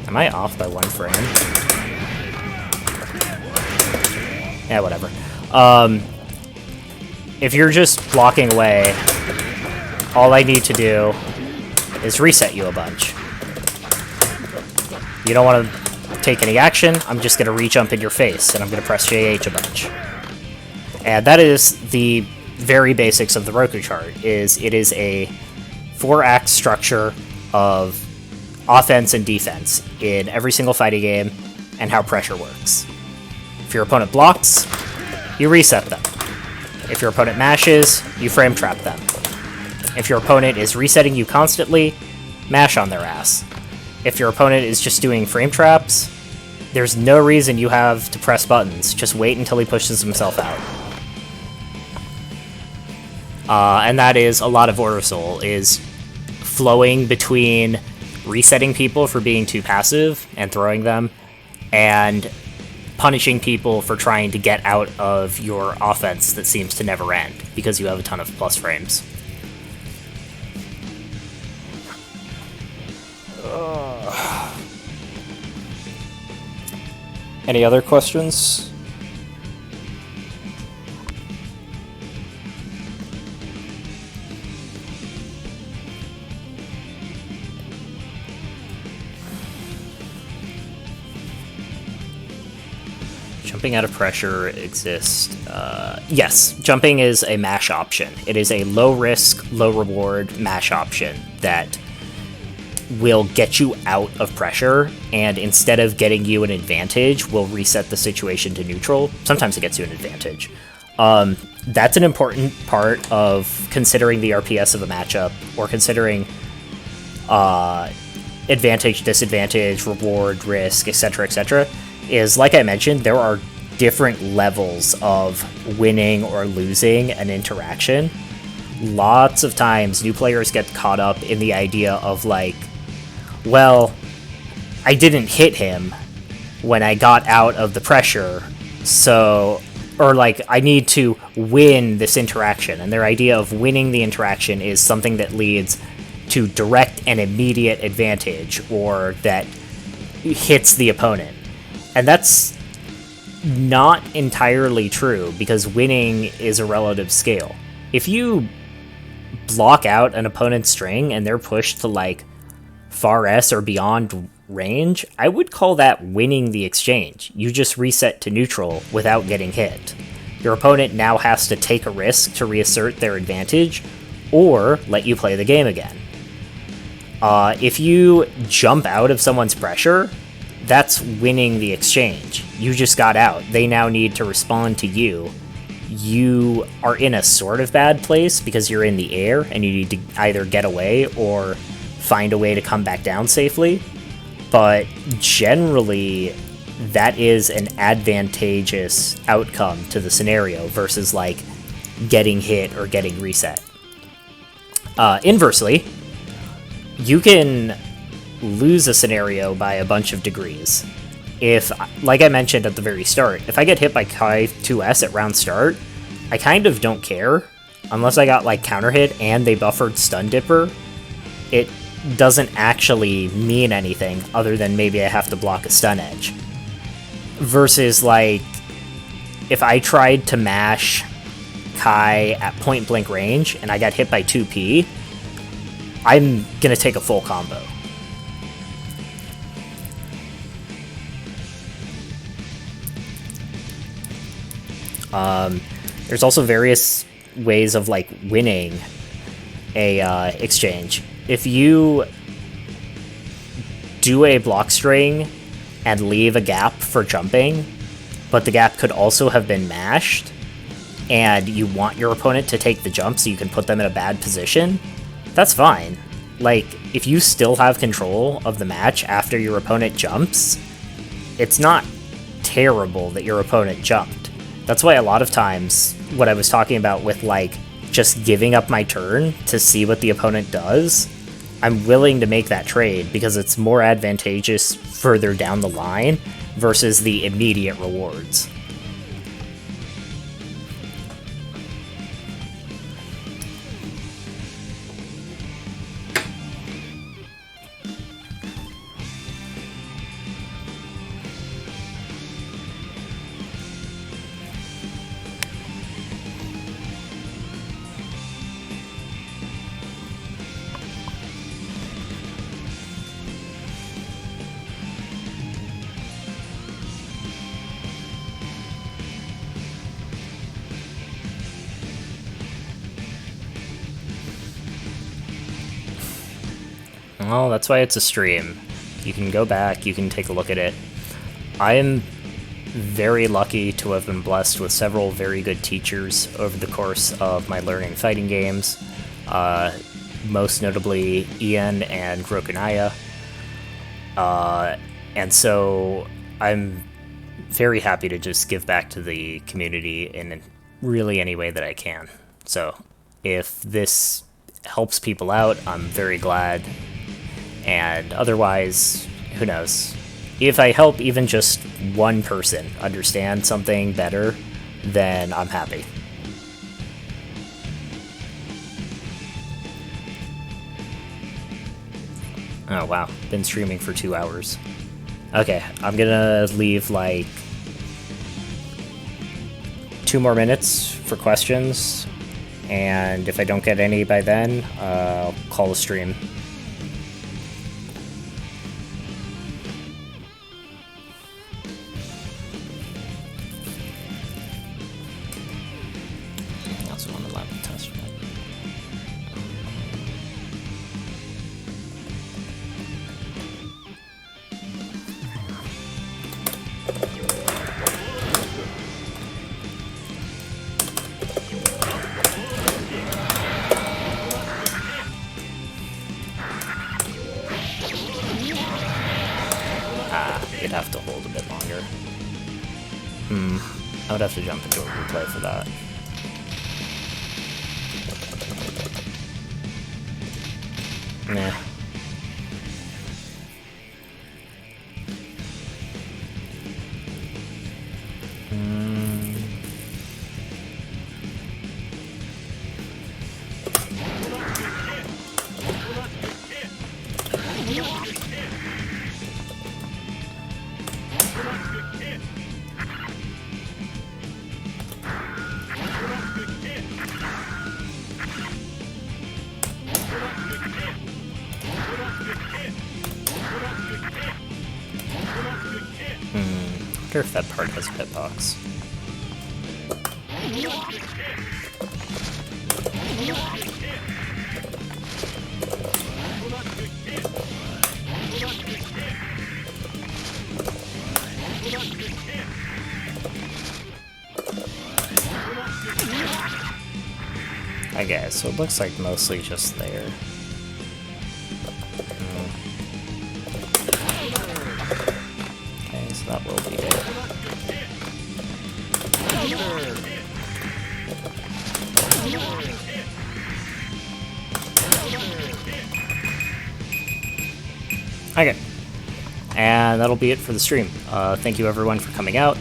[SPEAKER 1] Am I off by 1 frame? Yeah, whatever. If you're just blocking away, all I need to do is reset you a bunch. You don't want to take any action, I'm just going to re-jump in your face, and I'm going to press JH a bunch. And that is the very basics of the Roku chart. It is a 4-act structure of offense and defense in every single fighting game, and how pressure works. If your opponent blocks, you reset them. If your opponent mashes, you frame trap them. If your opponent is resetting you constantly, mash on their ass. If your opponent is just doing frame traps, there's no reason you have to press buttons. Just wait until he pushes himself out. And that is a lot of Order Soul, is flowing between resetting people for being too passive and throwing them, and punishing people for trying to get out of your offense that seems to never end, because you have a ton of plus frames.
[SPEAKER 3] Any other questions?
[SPEAKER 1] Jumping out of pressure exists. Yes, jumping is a mash option. It is a low risk, low reward mash option that will get you out of pressure, and instead of getting you an advantage, will reset the situation to neutral. Sometimes it gets you an advantage. That's an important part of considering the RPS of a matchup, or considering advantage, disadvantage, reward, risk, etc., is, like I mentioned, there are different levels of winning or losing an interaction. Lots of times, new players get caught up in the idea of, like, well, I didn't hit him when I got out of the pressure, so, or like, I need to win this interaction, and their idea of winning the interaction is something that leads to direct and immediate advantage, or that hits the opponent. And that's not entirely true, because winning is a relative scale. If you block out an opponent's string and they're pushed to like far S or beyond range, I would call that winning the exchange. You just reset to neutral without getting hit. Your opponent now has to take a risk to reassert their advantage, or let you play the game again. If you jump out of someone's pressure, that's winning the exchange. You just got out. They now need to respond to you. You are in a sort of bad place because you're in the air and you need to either get away or find a way to come back down safely. But generally, that is an advantageous outcome to the scenario versus like getting hit or getting reset. Inversely, you can lose a scenario by a bunch of degrees. If, like I mentioned at the very start, if I get hit by Kai 2S at round start, I kind of don't care. Unless I got like counter hit and they buffered Stun Dipper, it doesn't actually mean anything other than maybe I have to block a stun edge. Versus like, if I tried to mash Kai at point blank range and I got hit by 2P, I'm gonna take a full combo. There's also various ways of like winning a exchange. If you do a block string and leave a gap for jumping, but the gap could also have been mashed, and you want your opponent to take the jump so you can put them in a bad position, that's fine. Like, if you still have control of the match after your opponent jumps, it's not terrible that your opponent jumped. That's why a lot of times, what I was talking about with, like, just giving up my turn to see what the opponent does, I'm willing to make that trade because it's more advantageous further down the line versus the immediate rewards. Well, that's why it's a stream. You can go back, you can take a look at it. I am very lucky to have been blessed with several very good teachers over the course of my learning fighting games. Most notably Ian and Grokunaya. And so I'm very happy to just give back to the community in really any way that I can. So if this helps people out, I'm very glad. And otherwise, who knows? If I help even just one person understand something better, then I'm happy. Oh wow, been streaming for 2 hours. Okay, I'm gonna leave like 2 more minutes for questions, and if I don't get any by then, I'll call the stream. You'd have to hold a bit longer. I would have to jump into a replay for that. Nah. I wonder if that part has a hitbox. I guess, so it looks like mostly just there. Okay, so that will be it. Okay, and that'll be it for the stream. Thank you everyone for coming out.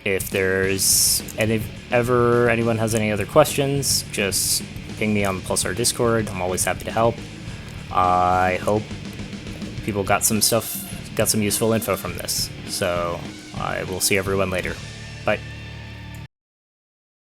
[SPEAKER 1] If there's anyone has any other questions, just ping me on the Pulsar Discord. I'm always happy to help. I hope people got some useful info from this. So I will see everyone later.